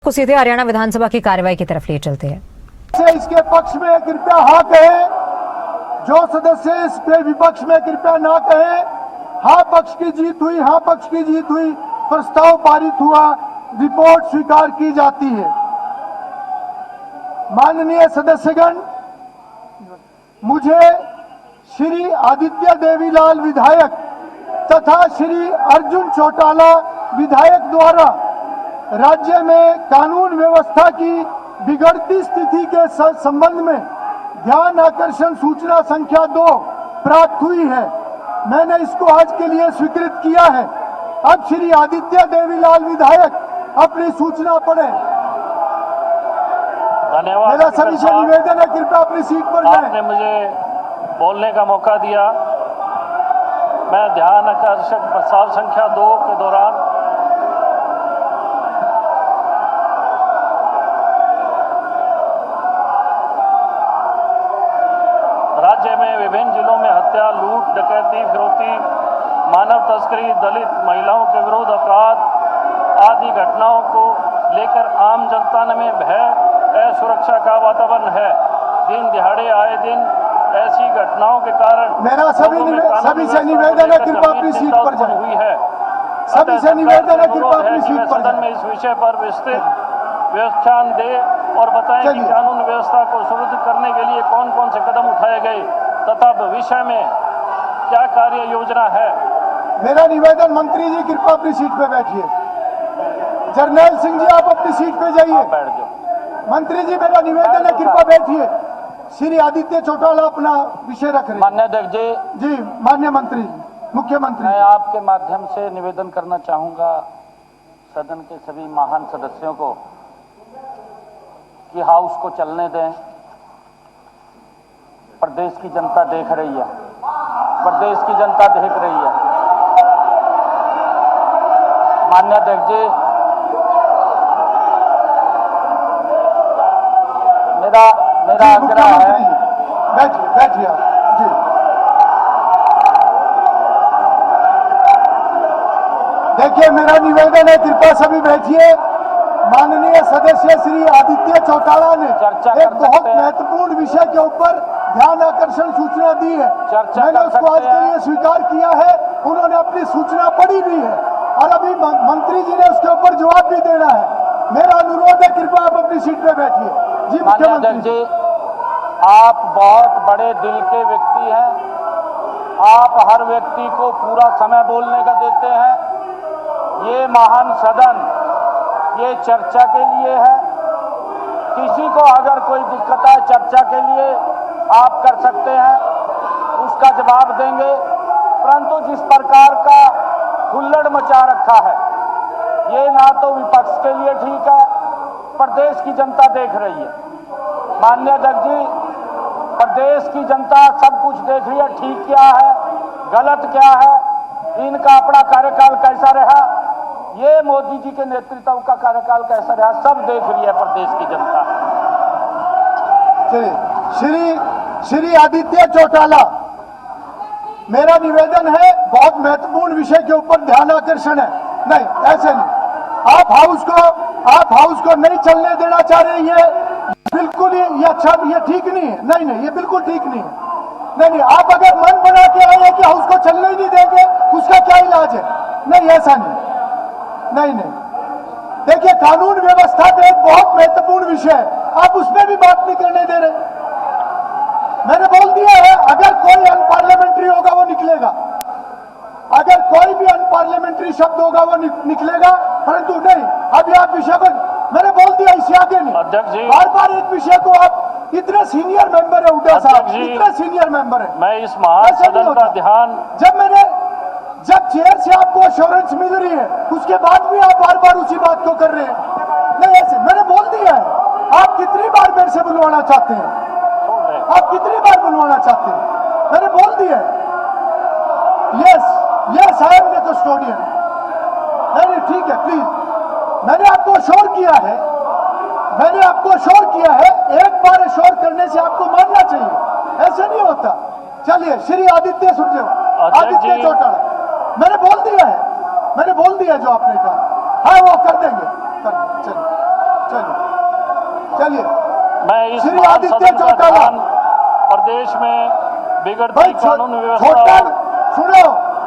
को सीधे हरियाणा विधानसभा की कार्यवाही की तरफ ले चलते हैं। इसके पक्ष में कृपया हाँ कहे, जो सदस्य इसके विपक्ष में कृपया ना कहे। हाँ पक्ष की जीत हुई, हाँ पक्ष की जीत हुई, प्रस्ताव पारित हुआ, रिपोर्ट स्वीकार की जाती है। माननीय सदस्यगण, मुझे श्री आदित्य देवीलाल विधायक तथा श्री अर्जुन चौटाला विधायक द्वारा राज्य में कानून व्यवस्था की बिगड़ती स्थिति के संबंध में ध्यान आकर्षण सूचना संख्या 2 प्राप्त हुई है। मैंने इसको आज के लिए स्वीकृत किया है। अब श्री आदित्य देवीलाल विधायक अपनी सूचना पढ़ें। धन्यवाद। मेरा सभी से निवेदन है, कृपया अपनी सीट पर जाएं। आपने मुझे बोलने का मौका दिया। मैं ध्यान आकर्षक प्रस्ताव संख्या 2 के दौरान राज्य में विभिन्न जिलों में हत्या, लूट, डकैती, फिरौती, मानव तस्करी, दलित महिलाओं के विरुद्ध अपराध आदि घटनाओं को लेकर आम जनता में भय, असुरक्षा का वातावरण है। दिन दिहाड़े आए दिन ऐसी घटनाओं के कारण मेरा सभी से निवेदन है, कृपया अपनी सीट पर जाएं। हुई है। सभी से निवेदन है, कृपया अपनी सीट पर सदन में इस विषय पर विस्तृत व्याख्यान दे और बताएं कि कानून व्यवस्था को सुदृढ़ करने के लिए कौन कौन से कदम उठाए गए तथा भविष्य में क्या कार्य योजना है। मेरा निवेदन, मंत्री जी कृपया अपनी सीट पे बैठिए। जर्नैल सिंह जी आप अपनी सीट पे जाइए। बैठ जाओ। मंत्री जी मेरा निवेदन है, कृपया बैठिए। श्री आदित्य चौटाला अपना विषय रख रहे हैं। मान्य अध्यक्ष जी, माननीय मंत्री जी, मुख्यमंत्री, मैं आपके माध्यम से निवेदन करना चाहूंगा सदन के सभी महान सदस्यों को कि हाउस को चलने दें। प्रदेश की जनता देख रही है, प्रदेश की जनता देख रही है। मान्य अध्यक्ष जी, मेरा आग्रह है। बैठिए आप जी। देखिए, मेरा निवेदन है, कृपया सभी बैठिए। माननीय सदस्य श्री आदित्य चौटाला ने एक बहुत महत्वपूर्ण विषय के ऊपर ध्यान आकर्षण सूचना दी है। मैंने उसको आज के लिए स्वीकार किया है। उन्होंने अपनी सूचना पढ़ी भी है और अभी मंत्री जी ने उसके ऊपर जवाब भी देना है। मेरा अनुरोध है, कृपया आप अपनी सीट पे बैठिए। जी मुख्यमंत्री जी, आप बहुत बड़े दिल के व्यक्ति हैं। आप हर व्यक्ति को पूरा समय बोलने का देते हैं। ये महान सदन ये चर्चा के लिए है। किसी को अगर कोई दिक्कत है चर्चा के लिए आप कर सकते हैं, उसका जवाब देंगे। परंतु जिस प्रकार का हुल्लड़ मचा रखा है, ये ना तो विपक्ष के लिए ठीक है, प्रदेश की जनता देख रही है। माननीय अध्यक्ष जी, प्रदेश की जनता सब कुछ देख रही है, ठीक क्या है, गलत क्या है, इनका अपना कार्यकाल कैसा रहा, ये मोदी जी के नेतृत्व का कार्यकाल कैसा रहा, सब देख रही है प्रदेश की जनता। श्री आदित्य चौटाला, मेरा निवेदन है, बहुत महत्वपूर्ण विषय के ऊपर ध्यान आकर्षण है। नहीं, ऐसे नहीं। आप हाउस को नहीं चलने देना चाह रही है। बिल्कुल ये अच्छा, ये ठीक नहीं है। नहीं, ये बिल्कुल ठीक नहीं है। नहीं, आप अगर मन बना के आए हैं कि हाउस को चलने ही नहीं देंगे, उसका क्या इलाज है? नहीं, ऐसा नहीं। देखिए, कानून व्यवस्था का एक बहुत महत्वपूर्ण विषय है, आप उसमें भी बात नहीं करने दे रहे। मैंने बोल दिया है, अगर कोई अनपार्लियामेंट्री होगा वो निकलेगा, अगर कोई भी अनपार्लियामेंट्री शब्द होगा वो निकलेगा। परंतु नहीं, अभी आप विषय को मैंने बोल दिया, इससे आगे नहीं। बार बार एक विषय को आप, इतने सीनियर मेंबर है उड्डा साहब, इतने सीनियर मेंबर है। मैं इस महान सदन का ध्यान, जब चेयर से आपको अश्योरेंस मिल रही है, उसके बाद भी आप बार बार उसी बात को कर रहे हैं। नहीं, ऐसे मैंने बोल दिया है। आप कितनी बार मेरे से बुलवाना चाहते हैं? आप कितनी बार बुलवाना चाहते हैं? मैंने बोल दिया है। Yes, I am the custodian. नहीं, ठीक है, प्लीज। मैंने आपको अश्योर किया है। एक बार अश्योर करने से आपको मानना चाहिए, ऐसे नहीं होता। चलिए, श्री आदित्य चौटाला, मैंने बोल दिया है, जो आपने कहा। हाँ, वो कर देंगे, चलिए। चलिए मैं इस श्री महान आदित्य सदन का चौटाला। ध्यान प्रदेश में बिगड़ती भाई कानून छोटा व्यवस्था सुनो,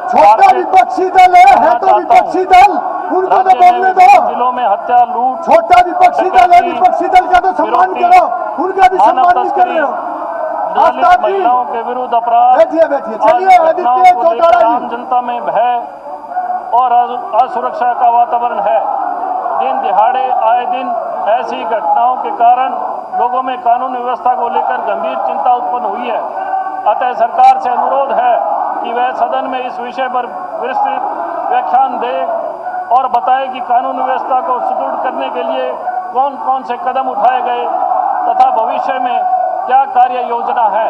छोटा आर्थिक विपक्षी दल है तो विपक्षी दल, उनको तो राज्य बोलने में दो। जिलों में हत्या, लूट, छोटा विपक्षी दल है, विपक्षी दल का तो सम्मान करो, उनका भी मानव सम्मान नहीं कर रहे हो। दलित आस्था जी, महिलाओं के विरुद्ध अपराध, बैठिए बैठिए। आदि चलिए घटनाओं आदित्य को लेकर चौटाला आम जी, जनता में भय और असुरक्षा का वातावरण है। दिन दिहाड़े आए दिन ऐसी घटनाओं के कारण लोगों में कानून व्यवस्था को लेकर गंभीर चिंता उत्पन्न हुई है। अतः सरकार से अनुरोध है कि वह सदन में इस विषय पर विस्तृत व्याख्यान दे और बताए कि कानून व्यवस्था को सुदृढ़ करने के लिए कौन कौन से कदम उठाए गए तथा भविष्य में क्या कार्य योजना है।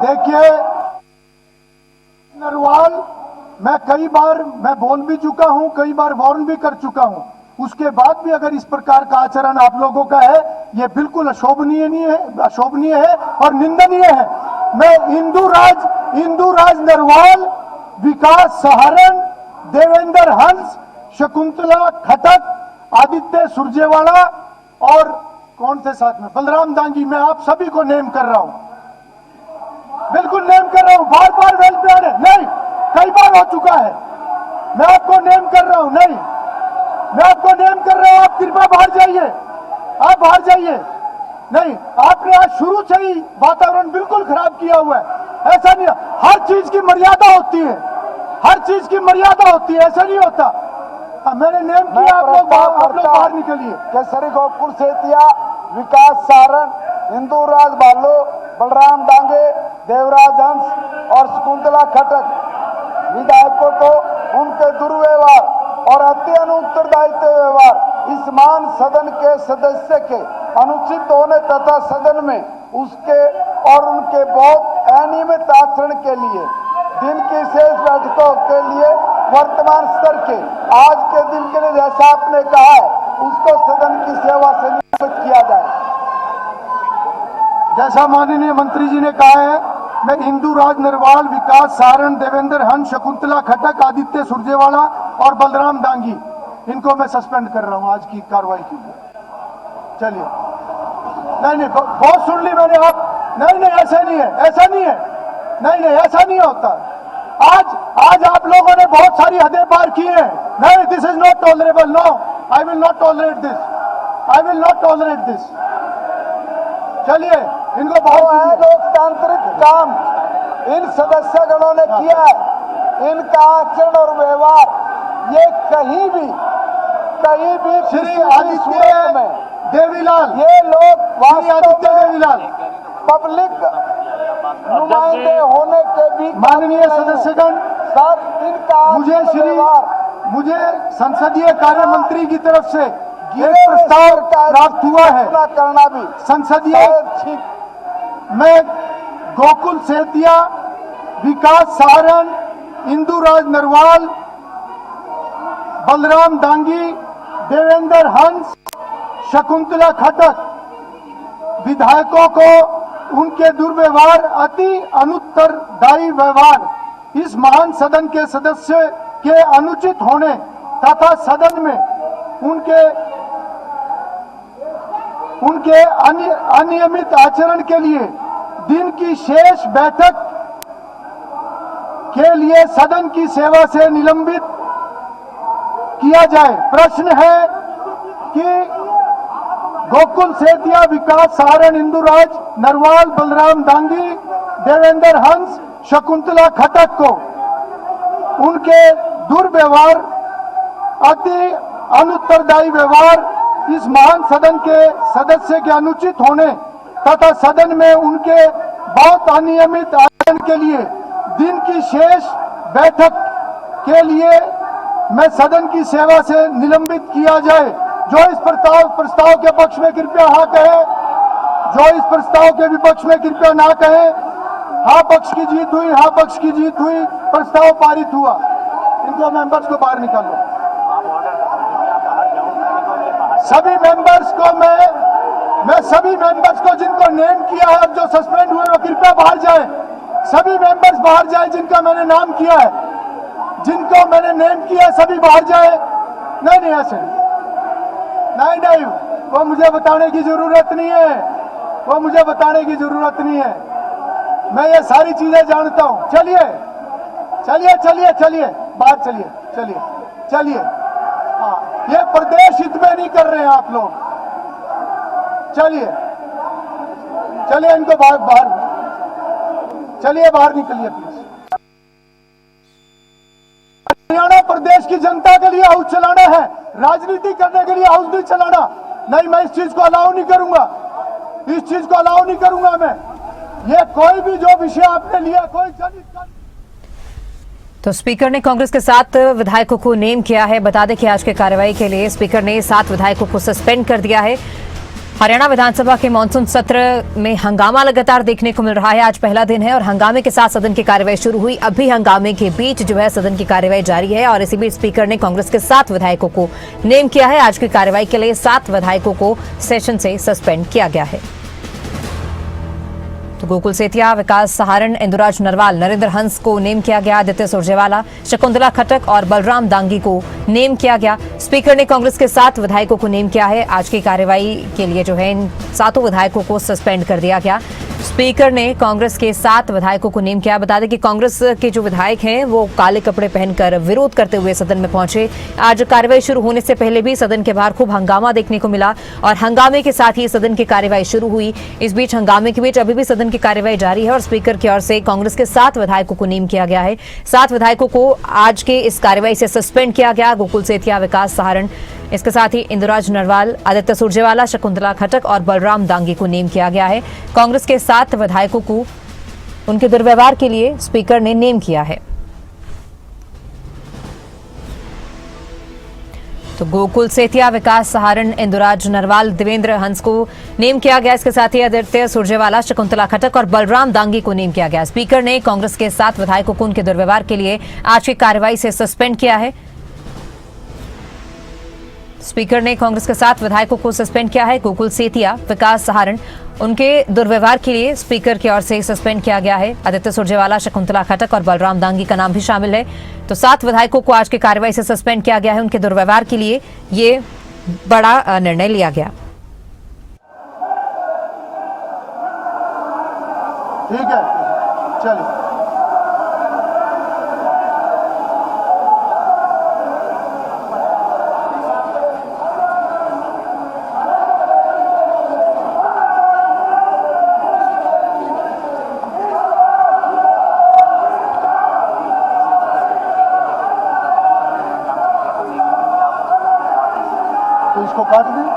देखिए नरवाल, मैं कई बार मैं बोल भी चुका हूं, कई बार वार्न भी कर चुका हूं, उसके बाद भी अगर इस प्रकार का आचरण आप लोगों का है, यह बिल्कुल अशोभनीय है और निंदनीय है। मैं इंदुराज नरवाल, विकास सहारण, देवेंद्र हंस, शकुंतला खटक, आदित्य सुरजेवाला और कौन से साथ में बलराम दांगी, मैं आप सभी को नेम कर रहा हूं, बिल्कुल नेम कर रहा हूं। बार बार वेलफेयर है नहीं, कई बार हो चुका है। मैं आपको नेम कर रहा हूं, नहीं मैं आपको नेम कर रहा हूं, आप कृपया बाहर जाइए, आप बाहर जाइए। नहीं, आपने आज शुरू से ही वातावरण बिल्कुल खराब किया हुआ है। ऐसा नहीं, हर चीज की मर्यादा होती है, हर चीज की मर्यादा होती है, ऐसा नहीं होता। मैंने नेम किया, आप लोग बाहर निकलिए। केसरी गोकुल सेतिया, विकास सारण, इंदुराज बालो, बलराम डांगे, देवराज हंस और शकुंतला खटक विधायकों को उनके दुर्व्यवहार और अति अनुत्तरदायित्व व्यवहार, इस महान सदन के सदस्य के अनुचित होने तथा सदन में उसके और उनके बहुत अनियमित आचरण के लिए दिन की शेष बैठकों के लिए वर्तमान स्तर के आज के दिन के लिए जैसा आपने कहा है उसको सदन की सेवा से निलंबित किया जाए। जैसा माननीय मंत्री जी ने कहा है, मैं इंदुराज नरवाल, विकास सारण, देवेंद्र हंस, शकुंतला खटक, आदित्य सुरजेवाला और बलराम दांगी, इनको मैं सस्पेंड कर रहा हूं आज की कार्रवाई के लिए। चलिए, नहीं बहुत सुन ली मैंने। आप नहीं ऐसा नहीं है, ऐसा नहीं है, नहीं ऐसा नहीं होता। आज आप लोगों ने बहुत सारी हदें पार की हैं। नहीं, this is not tolerable, no, I will not tolerate this, I will not tolerate this. चलिए, इनको बहुत लोकतांत्रिक काम इन सदस्यगणों ने किया है, इनका आचरण और व्यवहार ये कहीं भी श्री आदित्य देवीलाल, ये लोग आदित्य देवीलाल, पब्लिक नुमाइंदे होने के भी माननीय सदस्यगण, सर इनका मुझे संसदीय कार्य मंत्री की तरफ से ये प्रस्ताव प्राप्त हुआ है करना भी संसदीय। मैं गोकुल सेतिया, विकास सारण, इंदुराज नरवाल, बलराम दांगी, देवेंद्र हंस, शकुंतला खटक विधायकों को उनके दुर्व्यवहार, अति अनुत्तरदायी व्यवहार, इस महान सदन के सदस्य के अनुचित होने तथा सदन में उनके अनियमित आचरण के लिए दिन की शेष बैठक के लिए सदन की सेवा से निलंबित किया जाए। प्रश्न है कि गोकुल सेतिया, विकास सारण, इंदुराज नरवाल, बलराम दांगी, देवेंद्र हंस, शकुंतला खटक को उनके दुर्व्यवहार, अति अनुत्तरदायी व्यवहार, इस महान सदन के सदस्य के अनुचित होने तथा सदन में उनके बहुत अनियमित आचरण के लिए दिन की शेष बैठक के लिए मैं सदन की सेवा से निलंबित किया जाए। जो इस प्रस्ताव के पक्ष में कृपया हाँ कहे, जो इस प्रस्ताव के विपक्ष में कृपया ना कहे। हाँ पक्ष की जीत हुई, हाँ पक्ष की जीत हुई, प्रस्ताव पारित हुआ। इनको मेंबर्स को बाहर निकालो। सभी मेंबर्स को मैं मैं सभी मेंबर्स को जिनको नेम किया है और जो सस्पेंड हुए वो कृपया बाहर जाएं। सभी मेंबर्स बाहर जाएं जिनका मैंने नाम किया है, जिनको मैंने नेम किया है सभी बाहर जाएं। नहीं ऐसे नहीं, वो मुझे बताने की जरूरत नहीं है, वो मुझे बताने की जरूरत नहीं है। मैं ये सारी चीजें जानता हूं। चलिए बाहर चलिए। हाँ, ये प्रदेश हित में नहीं कर रहे हैं आप लोग। चलिए इनको बाहर चलिए, बाहर निकलिए प्लीज। हरियाणा प्रदेश की जनता के लिए हाउस चलाना है, राजनीति करने के लिए हाउस नहीं चलाना। नहीं, मैं इस चीज को अलाउ नहीं करूंगा, मैं। ये कोई भी जो विषय आपने लिया, कोई जनहित। तो स्पीकर ने कांग्रेस के 7 विधायकों को नेम किया है। बता दें कि आज के कार्रवाई के लिए स्पीकर ने 7 विधायकों को सस्पेंड कर दिया है। हरियाणा विधानसभा के मानसून सत्र में हंगामा लगातार देखने को मिल रहा है। आज पहला दिन है और हंगामे के साथ सदन की कार्यवाही शुरू हुई। अभी हंगामे के बीच जो है सदन की कार्यवाही जारी है और इसी बीच स्पीकर ने कांग्रेस के 7 विधायकों को नेम किया है। आज की कार्यवाही के लिए 7 विधायकों को सेशन से सस्पेंड किया गया है। तो गोकुल सेतिया, विकास सहारण, इंदुराज नरवाल, नरेंद्र हंस को नेम किया गया। आदित्य सुरजेवाला, शकुंतला खट्टक और बलराम दांगी को नेम किया गया। स्पीकर ने कांग्रेस के 7 विधायकों को नेम किया है। आज की कार्यवाही के लिए जो है इन 7 विधायकों को सस्पेंड कर दिया गया। स्पीकर ने कांग्रेस के 7 विधायकों को नेम किया। बता दें कि कांग्रेस के जो विधायक हैं वो काले कपड़े पहनकर विरोध करते हुए सदन में पहुंचे। आज कार्यवाही शुरू होने से पहले भी सदन के बाहर खूब हंगामा देखने को मिला और हंगामे के साथ ही सदन की कार्यवाही शुरू हुई। इस बीच हंगामे के बीच अभी भी सदन की कार्यवाही जारी है और स्पीकर की ओर से कांग्रेस के 7 विधायकों को नेम किया गया है। 7 विधायकों को आज के इस कार्यवाही से सस्पेंड किया गया। गोकुल सेतिया, विकास सहारण, इसके साथ ही इंदुराज नरवाल, आदित्य सुरजेवाला, शकुंतला खट्टक और बलराम दांगी को नेम किया गया है। कांग्रेस के 7 विधायकों को उनके दुर्व्यवहार के लिए स्पीकर ने नेम किया है। तो गोकुल सेतिया, विकास सहारण, इंदुराज नरवाल, देवेंद्र हंस को नेम किया गया। इसके साथ ही आदित्य सुरजेवाला, शकुंतला खट्टक और बलराम दांगी को नेम किया गया। स्पीकर ने कांग्रेस के 7 विधायकों को उनके दुर्व्यवहार के लिए आज की कार्रवाई से सस्पेंड किया है। स्पीकर ने कांग्रेस के 7 विधायकों को सस्पेंड किया है। गोकुल सेतिया, विकास सहारण, उनके दुर्व्यवहार के लिए स्पीकर की ओर से सस्पेंड किया गया है। आदित्य सुरजेवाला, शकुंतला खट्टक और बलराम दांगी का नाम भी शामिल है। तो 7 विधायकों को आज की कार्रवाई से सस्पेंड किया गया है। उनके दुर्व्यवहार के लिए ये बड़ा निर्णय लिया गया। ठीक है, चलिए। तो इसको काट दें।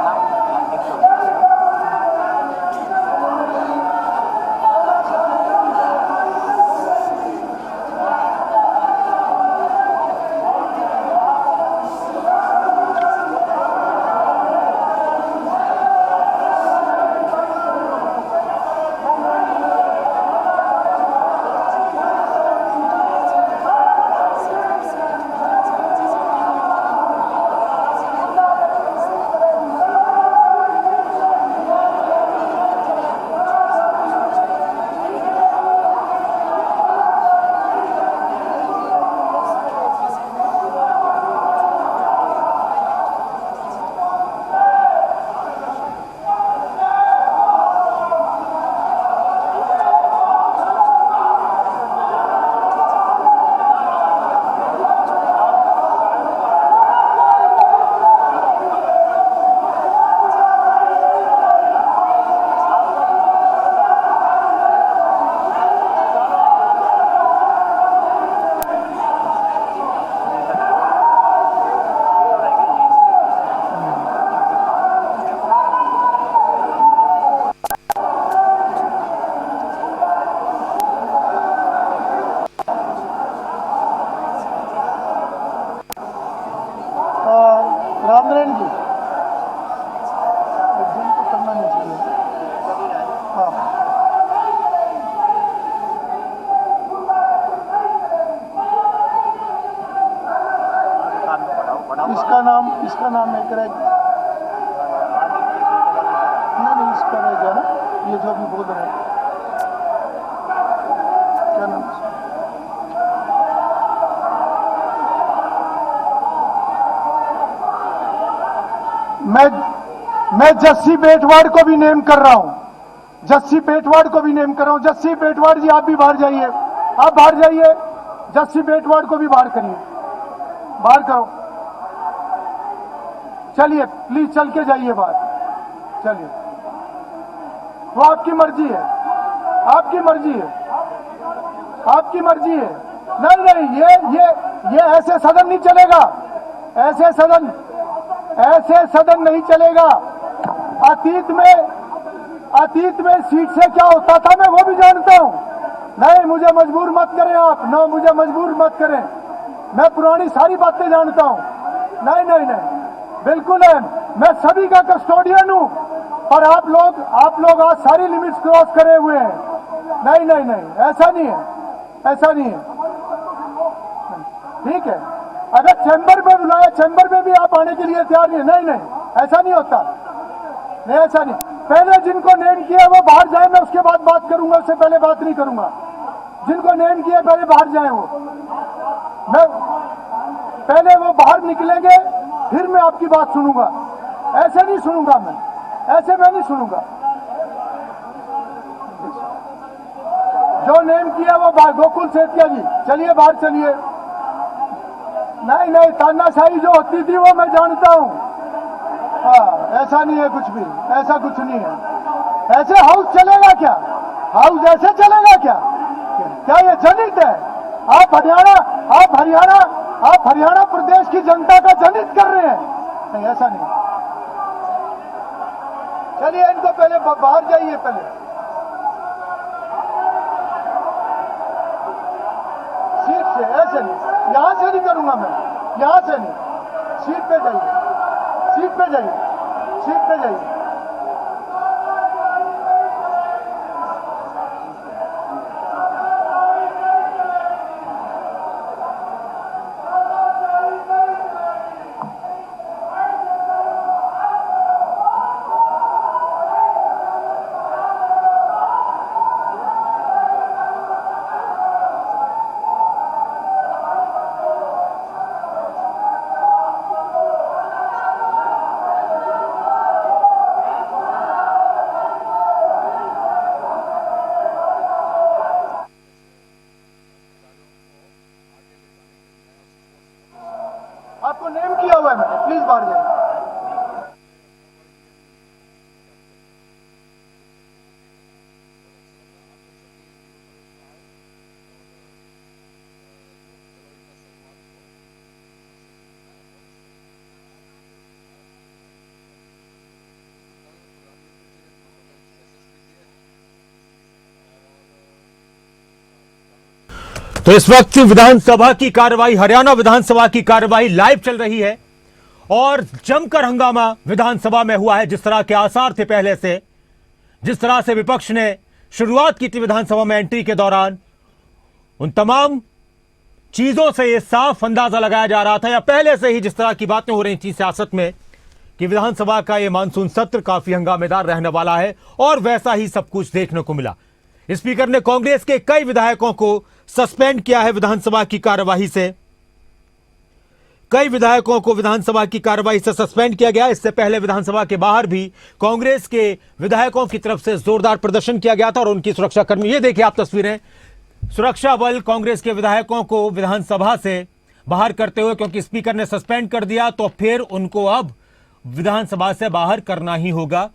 रामनारायण जी, दिन तो करना नहीं चाहिए। हाँ, इसका नाम एक नहीं, गया ना, ये जो भी बोल रहे हैं, क्या नाम है? मैं जस्सी बेटवाड़ को भी नेम कर रहा हूं, जस्सी बेटवाड़ को भी नेम कर रहा हूं। जस्सी बेटवाड़ जी, आप भी बाहर जाइए, आप बाहर जाइए, जस्सी बेटवाड़ को भी बाहर करिए, बाहर करो, चलिए प्लीज, चल के जाइए बाहर, चलिए, वो आपकी मर्जी है, आपकी मर्जी है, आपकी मर्जी है। नहीं नहीं, ये ऐसे सदन नहीं चलेगा, ऐसे सदन नहीं चलेगा। अतीत में सीट से क्या होता था मैं वो भी जानता हूं। नहीं, मुझे मजबूर मत करें आप, ना मुझे मजबूर मत करें, मैं पुरानी सारी बातें जानता हूं। नहीं नहीं नहीं, बिल्कुल है, मैं सभी का कस्टोडियन हूं, पर आप लोग आज सारी लिमिट्स क्रॉस करे हुए हैं। नहीं नहीं नहीं, ऐसा नहीं है, ऐसा नहीं है, ठीक है। अगर चैम्बर में बुलाया, चैम्बर में भी आप आने के लिए तैयार नहीं है। नहीं नहीं, ऐसा नहीं होता, नहीं ऐसा नहीं। पहले जिनको नेम किया वो बाहर जाए, मैं उसके बाद बात करूंगा, उससे पहले बात नहीं करूंगा। जिनको नेम किया पहले बाहर जाए, मैं पहले वो बाहर निकलेंगे, फिर मैं आपकी बात सुनूंगा। ऐसे नहीं सुनूंगा मैं, ऐसे मैं नहीं सुनूंगा। जो नेम किया वो बाहर, गोकुल सेठिया जी, चलिए बाहर चलिए। नहीं नहीं, तानाशाही जो होती थी वो मैं जानता हूं। हाँ, ऐसा नहीं है कुछ भी, ऐसा कुछ नहीं है। ऐसे हाउस चलेगा क्या? हाउस ऐसे चलेगा क्या? क्या ये जनहित है? आप हरियाणा प्रदेश की जनता का जनहित कर रहे हैं? नहीं, ऐसा नहीं। चलिए इनको पहले बाहर जाइए, पहले सीट से, ऐसे नहीं, यहां से नहीं करूंगा मैं, यहां से नहीं, सीट पे जाइए, सीट पे जाइए, सीट पे जाइए। आपको नेम किया हुआ है मैंने, प्लीज बाहर जाइए। तो इस वक्त विधानसभा की कार्रवाई, हरियाणा विधानसभा की कार्रवाई लाइव चल रही है और जमकर हंगामा विधानसभा में हुआ है। जिस तरह के आसार थे पहले से, जिस तरह से विपक्ष ने शुरुआत की थी विधानसभा में एंट्री के दौरान, उन तमाम चीजों से यह साफ अंदाजा लगाया जा रहा था, या पहले से ही जिस तरह की बातें हो रही थी सियासत में कि विधानसभा का यह मानसून सत्र काफी हंगामेदार रहने वाला है, और वैसा ही सब कुछ देखने को मिला। स्पीकर ने कांग्रेस के कई विधायकों को सस्पेंड किया है विधानसभा की कार्यवाही से, कई विधायकों को विधानसभा की कार्यवाही से सस्पेंड किया गया। इससे पहले विधानसभा के बाहर भी कांग्रेस के विधायकों की तरफ से जोरदार प्रदर्शन किया गया था और उनकी सुरक्षाकर्मी, ये देखिए आप तस्वीरें, सुरक्षा बल कांग्रेस के विधायकों को विधानसभा से बाहर करते हुए, क्योंकि स्पीकर ने सस्पेंड कर दिया तो फिर उनको अब विधानसभा से बाहर करना ही होगा।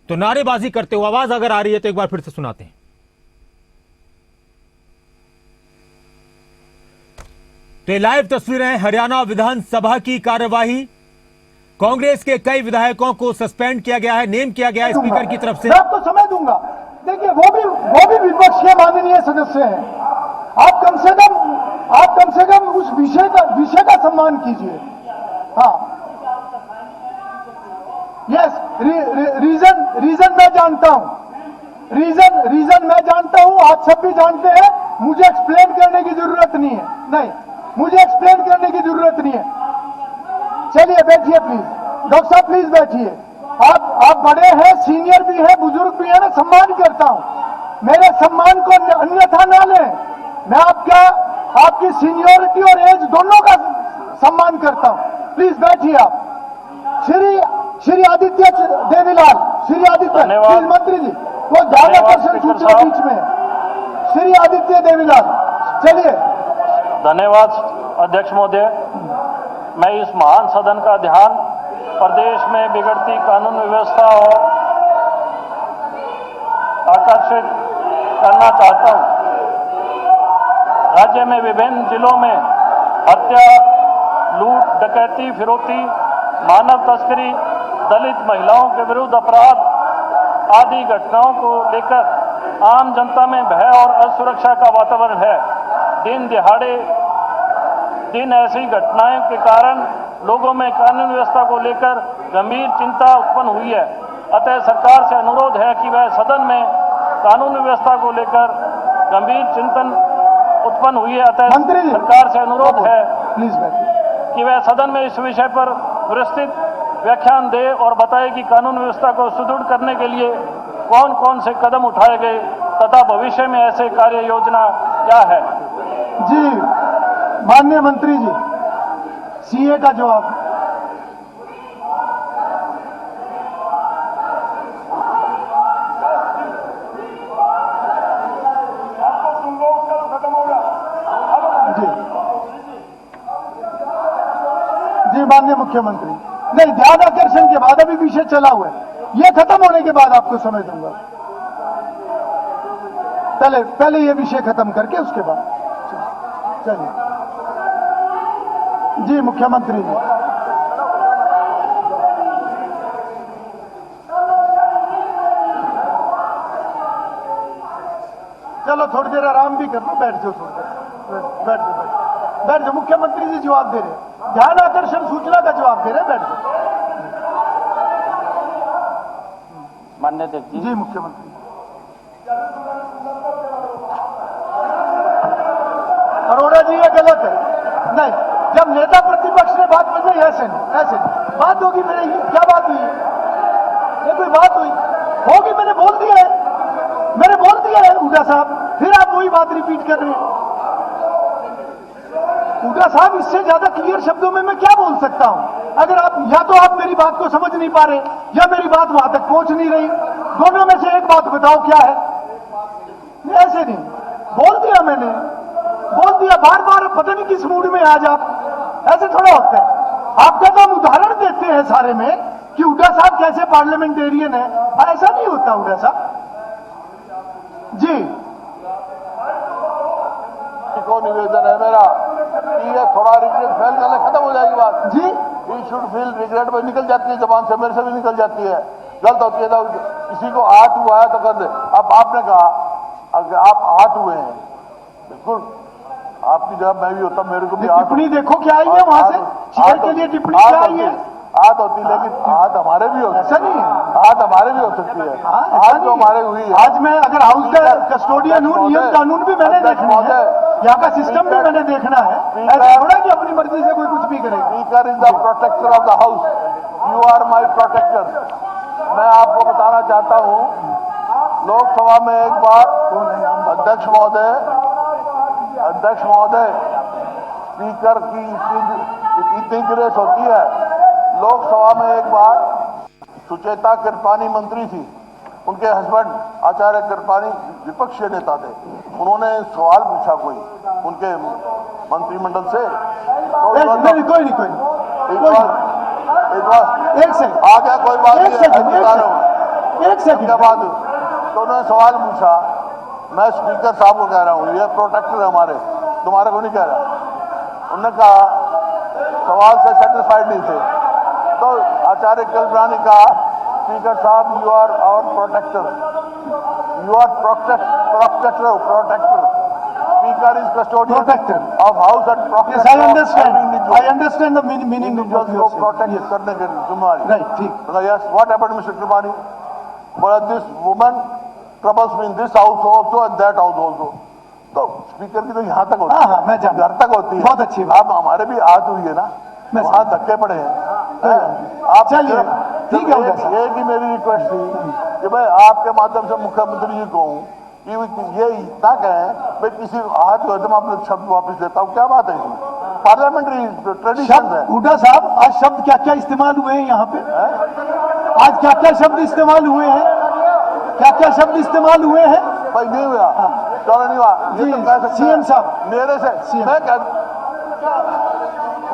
तो नारेबाजी करते हुए, आवाज अगर आ रही है तो एक बार फिर से सुनाते हैं। तो लाइव तस्वीरें, हरियाणा विधानसभा की कार्यवाही, कांग्रेस के कई विधायकों को सस्पेंड किया गया है, नेम किया गया है स्पीकर की तरफ से। मैं आपको समय दूंगा। देखिए, वो भी विपक्ष के माननीय सदस्य हैं। आप कम से कम उस विषय का सम्मान कीजिए। हाँ, यस, रीजन मैं जानता हूं, रीजन मैं जानता हूं, आप सब भी जानते हैं। मुझे एक्सप्लेन करने की जरूरत नहीं है, नहीं, मुझे एक्सप्लेन करने की जरूरत नहीं है। चलिए बैठिए प्लीज, डॉक्टर साहब प्लीज बैठिए, आप बड़े हैं, सीनियर भी हैं, बुजुर्ग भी हैं, मैं सम्मान करता हूं। मेरे सम्मान को अन्यथा ना लें। मैं आपकी सीनियरिटी और एज दोनों का सम्मान करता हूं। प्लीज बैठिए आप। श्री आदित्य देवीलाल, श्री आदित्य, प्लीज मंत्री जी, वो ध्यान आकर्षण सूचना बीच में है। श्री आदित्य देवीलाल, चलिए। धन्यवाद अध्यक्ष महोदय। मैं इस महान सदन का ध्यान प्रदेश में बिगड़ती कानून व्यवस्था और आकर्षित करना चाहता हूं। राज्य में विभिन्न जिलों में हत्या, लूट, डकैती, फिरौती, मानव तस्करी, दलित महिलाओं के विरुद्ध अपराध आदि घटनाओं को लेकर आम जनता में भय और असुरक्षा का वातावरण है। दिन दिहाड़े दिन ऐसी घटनाओं के कारण लोगों में कानून व्यवस्था को लेकर गंभीर चिंता उत्पन्न हुई है। अतः सरकार से अनुरोध है कि वह सदन में कानून व्यवस्था को लेकर गंभीर चिंतन उत्पन्न हुई है। अतः मंत्री जी, सरकार से अनुरोध है प्लीज बैठिए कि वह सदन में इस विषय पर विस्तृत व्याख्यान दे और बताए कि कानून व्यवस्था को सुदृढ़ करने के लिए कौन कौन से कदम उठाए गए तथा भविष्य में ऐसे कार्य योजना क्या है। जी माननीय मंत्री जी, सीए का जवाब। जी जी माननीय मुख्यमंत्री, नहीं, ध्यान आकर्षण के बाद अभी विषय चला हुआ है, ये खत्म होने के बाद आपको समय दूंगा। पहले ये विषय खत्म करके उसके बाद चलिए। जी मुख्यमंत्री जी, चलो थोड़ी देर आराम भी कर लो, बैठ जाओ थोड़ी देर, बैठ जाओ। मुख्यमंत्री जी जवाब दे रहे हैं, ध्यान आकर्षण सूचना का जवाब दे रहे हैं, बैठ जाओ। माननीय अध्यक्ष जी, जी मुख्यमंत्री, अरोड़ा जी ये गलत है। नहीं, जब नेता प्रतिपक्ष ने बात बताई ऐसे नहीं बात होगी। मेरे क्या बात हुई? ये कोई बात हुई होगी? मैंने बोल दिया है हुड्डा साहब, फिर आप वही बात रिपीट कर रहे हैं। हुड्डा साहब, इससे ज्यादा क्लियर शब्दों में मैं क्या बोल सकता हूं? अगर आप या तो आप मेरी बात को समझ नहीं पा रहे या मेरी बात वहां तक पहुंच नहीं रही, दोनों में से एक बात बताओ क्या है। ऐसे नहीं, बोल दिया मैंने, बोल दिया। बार बार पता नहीं किस मूड में आज आप, ऐसे थोड़ा होता है। आपका तो हम उदाहरण देते हैं सारे में कि हुड्डा साहब कैसे पार्लियामेंटेरियन है, ऐसा नहीं होता हुड्डा साहब। जी को निवेदन है मेरा कि ये थोड़ा रिग्रेट फैल गया, खत्म हो जाएगी बात। जी ही शुड फील रिग्रेट में निकल जाती है जबान से, मेरे से भी निकल जाती है, गलत होती है। तो किसी को आहत हुआ है तो कर दे। अब आपने कहा अगर आप आहत हुए हैं, बिल्कुल आपकी जगह मैं भी होता, मेरे को भी टिप्पणी देखो क्या आई है वहां से, चेयर के लिए टिप्पणी क्या आई है। आहत होती, लेकिन आहत हमारे भी हो ऐसा नहीं है, आहत हमारे भी हो सकती है। आज तो हमारे हुई है। आज मैं अगर हाउस का कस्टोडियन हूँ, नियम कानून भी मैंने देखना है, यहाँ का सिस्टम भी मैंने देखना है। ऐसा थोड़ा कि अपनी मर्जी से कोई कुछ भी करेगा। Speaker is the protector of the house, you are my protector. मैं आपको बताना चाहता हूँ, लोकसभा में एक बार अध्यक्ष महोदय स्पीकर की इतनी ग्रेस होती है। लोकसभा में एक बार सुचेता कृपानी मंत्री थी, उनके हस्बैंड आचार्य कृपानी विपक्षी नेता थे। उन्होंने सवाल पूछा कोई उनके मंत्रिमंडल से, तो एक सेकंड आ गया, कोई बात नहीं, एक सेकंड के बाद तो उन्होंने सवाल पूछा। मैं स्पीकर साहब को कह रहा हूँ, ये प्रोटेक्टर है हमारे, तुम्हारे को नहीं कह रहा। उन्होंने कहा सवाल से सेटिस्फाइड नहीं थे, तो आचार्य कृपानी कहा स्पीकर साहब you are our protector, you are protector. Speaker is custodian of house and protector. Yes, I understand the meaning of what you are saying. Protect करने के जिम्मेवारी। Right, ठीक। बोला yes, what happened, Mr. Kripani? बोला this woman troubles me in this house also and that house also. तो speaker की तो यहाँ तक होती है, हाँ, मैं जानता हूँ। घर तक होती है। बहुत अच्छी बात। अब हमारे भी आहत हुई है ना, वहाँ धक्के पड़े हैं। आप चलिए ठीक है उदय साहब। एक ही मेरी रिक्वेस्ट थी कि भाई आपके माध्यम से मुख्यमंत्री जी को कि ये इतना कहें भाई किसी आज मैं अपने शब्द वापस लेता हूँ, क्या बात है इसमें? पार्लियामेंट्री ट्रेडिशन है। हुड्डा साहब, आज शब्द क्या क्या इस्तेमाल हुए हैं यहाँ पे? आज क्या क्या शब्द इस्तेमाल हुए हैं? क्या क्या शब्द इस्तेमाल हुए हैं? भाई नहीं हुआ, चलो नहीं हुआ, ये जी, तो कह सकते हैं। सीएम साहब, मेरे से मैं कह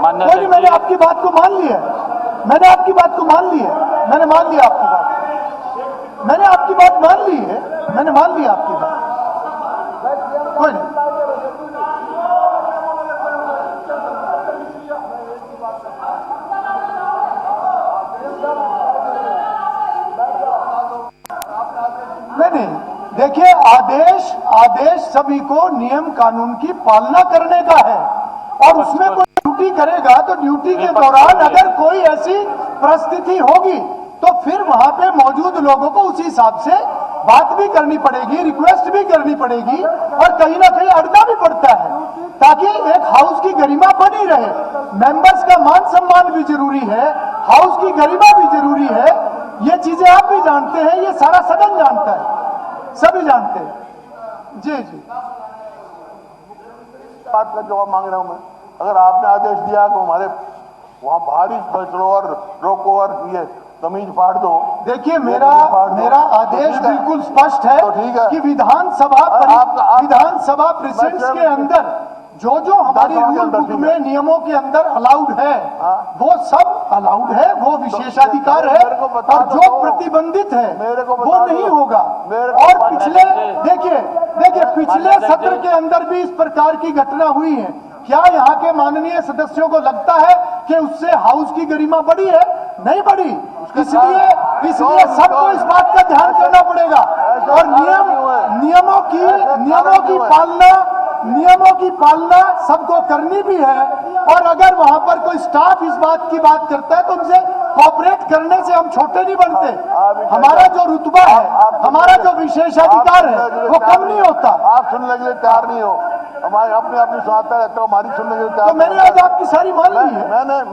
मान्य कोई नहीं, मैंने आपकी बात को मान ली है, मैंने आपकी बात को मान ली है, मैंने मान लिया आपकी बात, मैंने आपकी बात मान ली है, मैंने मान लिया आपकी बात, कोई नहीं। नहीं, देखिए आदेश सभी को नियम कानून की पालना करने का है, और उसमें कोई ड्यूटी करेगा तो ड्यूटी के दौरान अगर कोई ऐसी परिस्थिति होगी तो फिर वहां पे मौजूद लोगों को उसी हिसाब से बात भी करनी पड़ेगी, रिक्वेस्ट भी करनी पड़ेगी, और कहीं ना कहीं अड़ना भी पड़ता है, ताकि एक हाउस की गरिमा बनी रहे। मेंबर्स का मान सम्मान भी जरूरी है, हाउस की गरिमा भी जरूरी है, ये चीजें आप भी जानते हैं, ये सारा सदन जानता है, सभी जानते हैं। जी जी, बात का जवाब मांग रहा हूं मैं। अगर आपने आदेश दिया कि हमारे वहां भारी फैसलों और रोको और ये तमीज फाड़ दो, देखिए मेरा आदेश बिल्कुल स्पष्ट है तो ठीक है कि विधानसभा प्रेसिडेंट्स के अंदर जो हमारी रूल बुक में नियमों के अंदर अलाउड है वो सब अलाउड है, वो विशेषाधिकार है, और जो प्रतिबंधित है वो नहीं होगा। और पिछले देखिए पिछले सत्र के अंदर भी इस प्रकार की घटना हुई है। क्या यहाँ के माननीय सदस्यों को लगता है कि उससे हाउस की गरिमा बढ़ी है? नहीं बढ़ी। इसलिए सबको इस बात का ध्यान करना पड़ेगा, और नियमों की पालना सबको करनी भी है। और अगर वहां पर कोई स्टाफ इस बात की बात करता है तो उनसे कोऑपरेट करने से हम छोटे नहीं बनते। हमारा जो रुतबा है, हमारा जो विशेषाधिकार है वो कम नहीं होता। आप सुनने के लिए तैयार नहीं हो, हमारे अपने अपनी सुनाता रहता हूँ, हमारी सुनने के लिए तैयार। तो मैंने आज आपकी सारी मान ली है।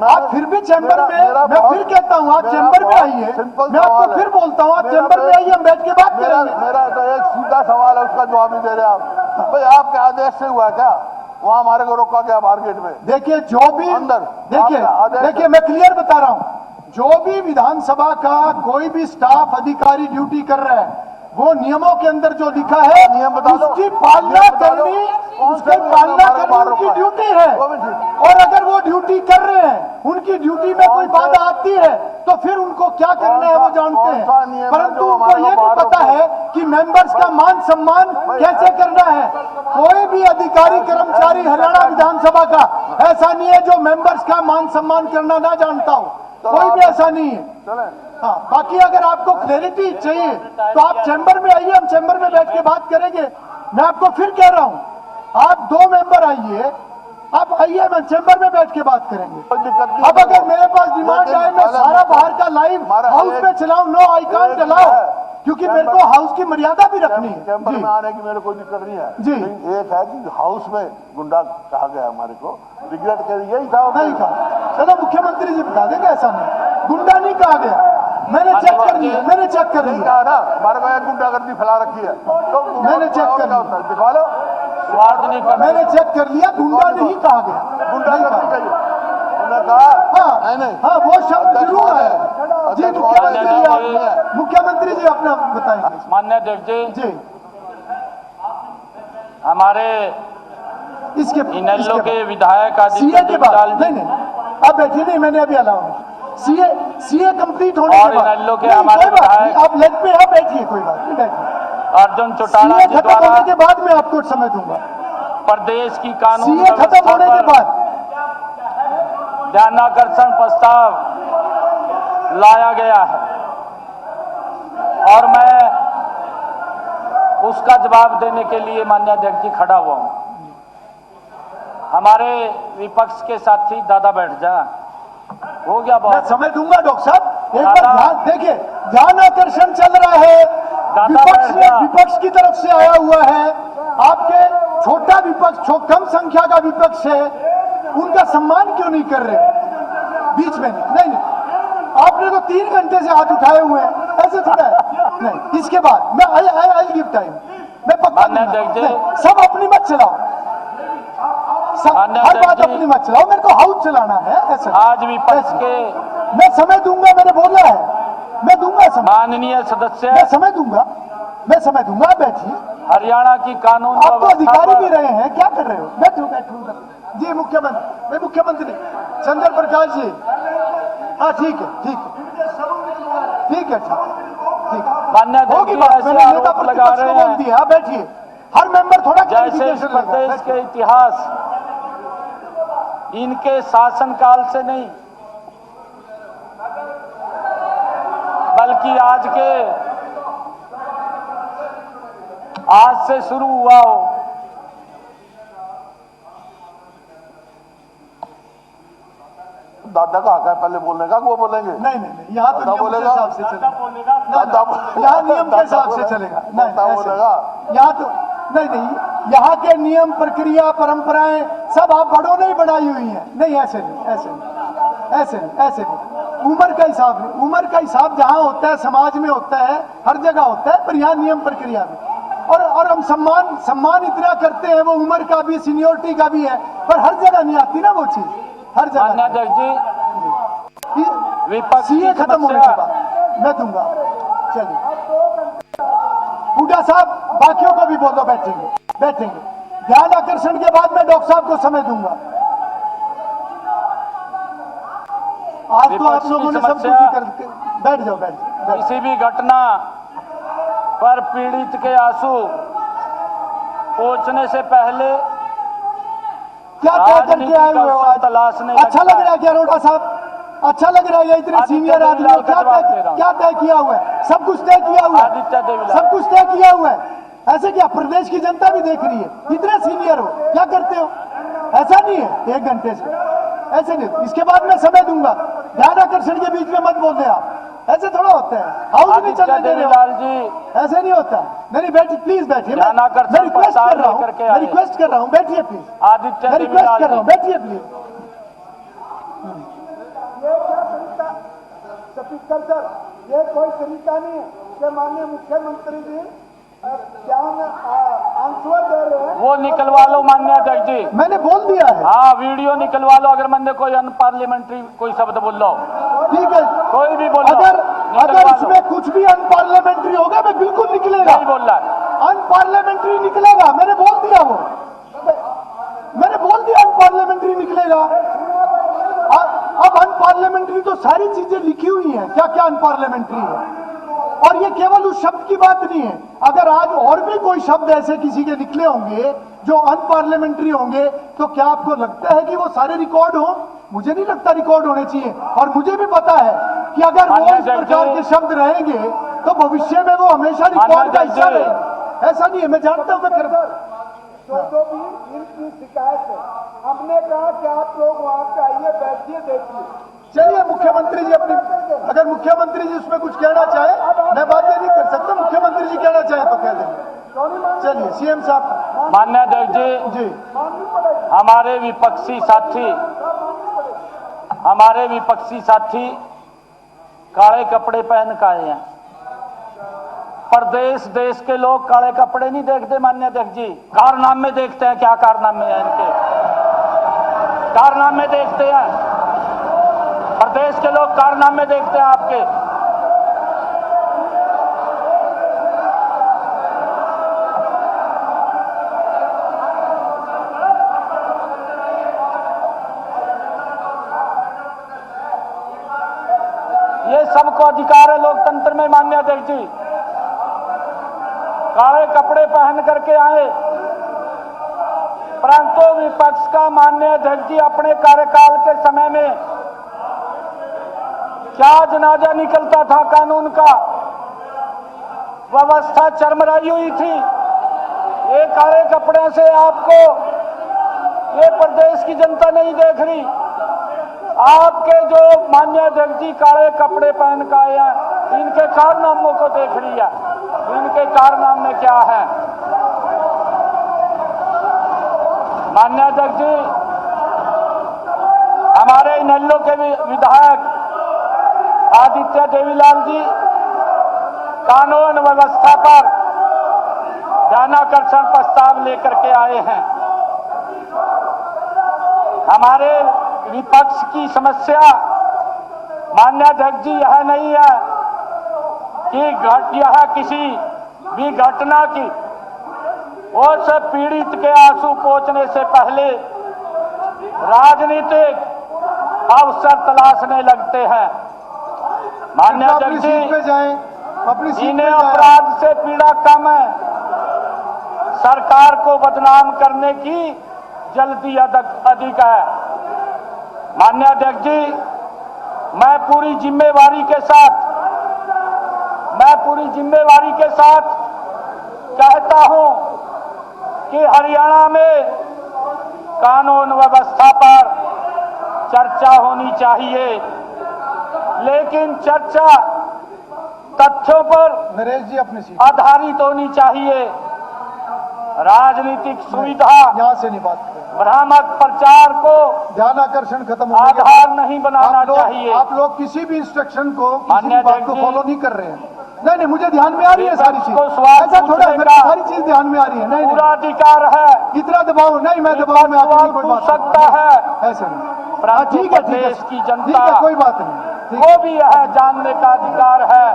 आप फिर भी चैम्बर में, मैं फिर कहता हूँ आप चैम्बर में आइए, मैं आपको फिर बोलता हूँ आप चैम्बर में आइए, हम बैठ के बात करेंगे। मेरा तो एक सीधा सवाल है, उसका जवाब नहीं दे रहे आप। भाई आपके आदेश से हुआ क्या? वहाँ हमारे को रोका गया मार्केट में। देखिए जो भी अंदर देखिए मैं क्लियर बता रहा हूँ, जो भी विधानसभा का कोई भी स्टाफ अधिकारी ड्यूटी कर रहा है वो नियमों के अंदर जो लिखा है नियम बता दो, उसकी पालना करनी, उसकी पालना करनी उनकी ड्यूटी है। और अगर वो ड्यूटी कर रहे हैं, उनकी ड्यूटी में कोई बाधा आती है तो फिर उनको क्या करना है वो जानते हैं। परंतु उनको ये भी पता है कि मेंबर्स का मान सम्मान कैसे करना है। कोई भी अधिकारी कर्मचारी हरियाणा विधानसभा का ऐसा नहीं है जो मेंबर्स का मान सम्मान करना ना जानता हो, कोई भी ऐसा नहीं है। हाँ, बाकी अगर आपको क्लैरिटी चाहिए तो आप चैम्बर में आइए, हम चैम्बर में बैठ के बात करेंगे। मैं आपको फिर कह रहा हूँ, आप 2 मेंबर आइए, आप आइए, मैं चैम्बर में बैठ के बात करेंगे। अब अगर मेरे पास डिमांड आए मैं सारा बाहर का लाइव हाउस में चलाऊं, नो आई कांट अलाउ, क्योंकि मेरे को हाउस की मर्यादा भी रखनी है। चैम्बर में आने की मेरे कोई दिक्कत नहीं है जी। एक है कि हाउस में गुंडा कहा गया हमारे को, रिग्रेट कर यही था। नहीं कहा, चलो मुख्यमंत्री जी बता देंगे, ऐसा नहीं, गुंडा नहीं कहा गया, मैंने चेक कर लिया, मैंने चेक कर नहीं लिया। कहा ना, हमारे को एक गुंडागर्दी फैला रखी है तो मैंने चेक कर लिया, दिखा लो। स्वाद नहीं कर, मैंने चेक कर लिया, गुंडा नहीं कहा गया, गुंडागर्दी कही उन्होंने कहा। हाँ, वो शब्द जरूर है। जी मुख्यमंत्री जी अपना बताएंगे। मान्य अध्यक्ष जी हमारे इसके इनेलो के विधायक सीए के बाद नहीं, अब बैठिए, नहीं मैंने अभी अलाउ सीए कंप्लीट होने के बाद इनेलो के नहीं, हमारे कोई बात नहीं, विधायक आप लेट पे आप बैठिए, कोई बात नहीं, बैठिए। अर्जुन चौटाला सीए जी खत्म होने द्वारा के बाद मैं आपको समय दूंगा। प्रदेश की कानून सीए खत्म होने के बाद ध्यानाकर्षण प्रस्ताव लाया गया है और मैं उसका जवाब देने के लिए माननीय अध्यक्ष जी खड़ा हुआ हूं। हमारे विपक्ष के साथी दादा बैठ जा, हो गया मैं बहुत। समय दूंगा डॉक्टर साहब, एक बार दादा- ध्यान देखिए, ध्यान आकर्षण चल रहा है, विपक्ष की तरफ से आया हुआ है, आपके छोटा विपक्ष, कम संख्या का विपक्ष है, उनका सम्मान क्यों नहीं कर रहे बीच में? नहीं, आपने तो 3 घंटे से हाथ उठाए हुए हैं, ऐसे थोड़ा है। नहीं, इसके बाद मैं आई गिव टाइम, मैं पक्का मान्य दूंगा। अध्यक्ष जी। नहीं, सब अपनी मत चलाओ, मान्य हर बात अध्यक्ष जी। अपनी मत चलाओ, मेरे को हाउस चलाना है ऐसा। आज विपक्ष ऐसे। के मैं समय दूंगा, मैंने बोला है, मैं दूंगा समय, माननीय सदस्य मैं समय दूंगा, मैं समय दूंगा। आप बैठिए, हरियाणा की कानून आप तो व्यवस्था अधिकारी भी पर रहे हैं, क्या कर रहे हो? बैठो बैठो उधर। जी मुख्यमंत्री, मुख्यमंत्री चंद्र प्रकाश जी, हाँ ठीक है, ठीक है, ठीक है, ठीक है, मान्य अध्यक्ष होगी जी, बात। ऐसे मैंने नेता आरोप लगा प्रतिपक्ष को रहे बोल हैं दिया, बैठिए। हर मेंबर थोड़ा जैसे इस क्लैरिफिकेशन लेगा। प्रदेश के इतिहास इनके शासनकाल से नहीं बल्कि आज से शुरू हुआ हो। दादा का हक है पहले बोलने का, वो बोलेंगे। नहीं नहीं नहीं, यहाँ तो दादा नियम के बोलेगा? हिसाब से चलेगा। दादा बोलेगा? यहाँ नियम के हिसाब से दादा चलेगा। दादा नहीं, बोलेगा? ऐसे। यहाँ तो नहीं नहीं, यहाँ के नियम, प्रक्रिया, परंपराएं सब आप बड़ों ने ही बनाई हुई हैं। नहीं, ऐसे नहीं, ऐसे नहीं, ऐसे नहीं, ऐसे नहीं। उम्र का हिसाब नहीं, उम्र का हिसाब जहाँ होता है समाज में होता है, हर जगह होता है, पर यहाँ नियम प्रक्रिया में। और हम सम्मान इतना करते हैं, वो उम्र का भी, सीनियोरिटी का भी है, पर हर जगह नहीं आती ना वो चीज, हर मान्य जगह। अध्यक्ष जी, विपक्ष की सीए खत्म होने के बाद मैं दूंगा। चलिए हुड्डा साहब, बाकियों को भी बोलो, बैठेंगे बैठेंगे। ध्यान आकर्षण के बाद मैं डॉक्टर साहब को समय दूंगा। आज तो आप विपक्ष लोगों की ने सब समस्या- कुछ करके बैठ जाओ, बैठ जाओ। किसी भी घटना पर पीड़ित के आंसू पहुंचने से पहले क्या क्या करके आए हुए हो आज? तलाशने अच्छा लग रहा है क्या रोडा साहब? अच्छा लग रहा है? ये इतने आदित्य सीनियर आदमी देवीलाल हो, का जवाब दे रहा हूं। क्या तय किया हुआ है? सब कुछ तय किया हुआ है, आदित्य देवीलाल। सब कुछ तय किया हुआ है। ऐसे क्या प्रदेश की जनता भी देख रही है? इतने सीनियर हो, क्या करते हो? ऐसा नहीं है 1 घंटे से, ऐसे नहीं। इसके बाद मैं समय दूंगा। ध्यान आकर्षण के बीच में मत बोल दे आप, ऐसे थोड़ा होता है। हाउस नहीं आदित्य चलने दे रहे हो, देवीलाल जी, ऐसे नहीं होता। नहीं बैठिए, प्लीज बैठिए। ध्यान आकर्षण मैं रिक्वेस्ट पर कर रहा हूँ, लेकर के मैं आए। रिक्वेस्ट कर रहा हूँ, बैठिए प्लीज। आदित्य मैं रिक्वेस्ट देवीलाल कर रहा हूँ, जी, बैठिए प्लीज। स्पीकर सर, ये कोई तरीका नहीं है कि माननीय मुख्यमंत्री जी ज्ञान आंसर दे रहे हैं। वो निकलवा लो मान्य अध्यक्ष जी। मैंने बोल दिया है, हाँ, वीडियो निकलवा लो। अगर मैंने कोई अनपार्लियामेंट्री कोई शब्द बोल लो, ठीक है। कोई भी बोल लो, अगर निकलवा लो। इसमें कुछ भी अनपार्लियामेंट्री होगा, मैं बिल्कुल निकलेगा। नहीं बोल रहा है। अनपार्लियामेंट्री निकलेगा, मैंने बोल दिया। वो मैंने बोल दिया अनपार्लियामेंट्री निकलेगा। अब अनपार्लियामेंट्री तो सारी चीजें लिखी हुई हैं, क्या क्या अनपार्लियामेंट्री है। और ये केवल उस शब्द की बात नहीं है। अगर आज और भी कोई शब्द ऐसे किसी के निकले होंगे जो अनपार्लियामेंट्री होंगे, तो क्या आपको लगता है कि वो सारे रिकॉर्ड हो? मुझे नहीं लगता रिकॉर्ड होने चाहिए। और मुझे भी पता है कि अगर वो इस प्रकार के शब्द रहेंगे तो भविष्य में वो हमेशा रिकॉर्ड का हिस्सा रहेंगे। ऐसा नहीं है, मैं जानता हूं, मैं करता। जो भी इनकी शिकायत है, हमने कहा कि आप लोग वहाँ पे आइए, बैठिए, देखिए। चलिए मुख्यमंत्री जी अपनी, अगर मुख्यमंत्री जी उसमें कुछ कहना चाहे, मैं बातें नहीं कर सकता। मुख्यमंत्री जी कहना चाहे तो कह देंगे। चलिए सीएम साहब। मान्य अध्यक्ष जी, जी हमारे विपक्षी साथी काले कपड़े पहन के आए हैं। प्रदेश देश के लोग काले कपड़े नहीं देखते मान्य अध्यक्ष जी, कारनामे देखते हैं। क्या कारनामे हैं इनके? कारनामे देखते हैं। प्रदेश के लोग कारनामे देखते हैं आपके। ये सबको अधिकार है लोकतंत्र में मान्य अध्यक्ष जी। काले कपड़े पहन करके आए, परंतु विपक्ष का मान्य अध्यक्ष जी अपने कार्यकाल के समय में क्या जनाजा निकलता था कानून का, व्यवस्था चरमराई हुई थी। ये काले कपड़े से आपको ये प्रदेश की जनता नहीं देख रही। आपके जो मान्य अध्यक्ष जी काले कपड़े पहन के आए हैं, इनके कारनामों को देख रही है। इनके कारनामे क्या है मान्य अध्यक्ष जी? हमारे इनेलो के विधायक आदित्य देवीलाल जी कानून व्यवस्था पर ध्यानाकर्षण प्रस्ताव लेकर के आए हैं। हमारे विपक्ष की समस्या माननीय अध्यक्ष जी यह नहीं है कि यह किसी भी घटना की उस पीड़ित के आंसू पोंछने से पहले राजनीतिक अवसर तलाशने लगते हैं। माननीय अध्यक्ष जी, इन्हें अपराध से पीड़ा कम है, सरकार को बदनाम करने की जल्दी अधिक है। माननीय अध्यक्ष जी, मैं पूरी जिम्मेवारी के साथ कहता हूं कि हरियाणा में कानून व्यवस्था पर चर्चा होनी चाहिए, लेकिन चर्चा तथ्यों पर नरेश जी अपनी सीट आधारित होनी चाहिए। राजनीतिक सुविधा यहाँ से नहीं बात करें। भ्रामक प्रचार को ध्यान आकर्षण खत्म हो गया। आधार नहीं बनाना चाहिए। आप लोग किसी भी इंस्ट्रक्शन को, किसी माननीय भी बात को अध्यक्ष जी, फॉलो नहीं कर रहे हैं। नहीं, मुझे ध्यान में आ रही है सारी चीज। को सवाल ऐसा थोड़ा पूछने मेरे का सारी चीज ध्यान में आ रही है। नहीं, पूरा अधिकार है। इतना दबाव नहीं, मैं दबाव में आपकी कोई पूछ बात सकता है, ऐसे नहीं। परंतु ठीक है, प्रदेश की जनता ठीक है, कोई बात नहीं। को भी यह जानने का अधिकार है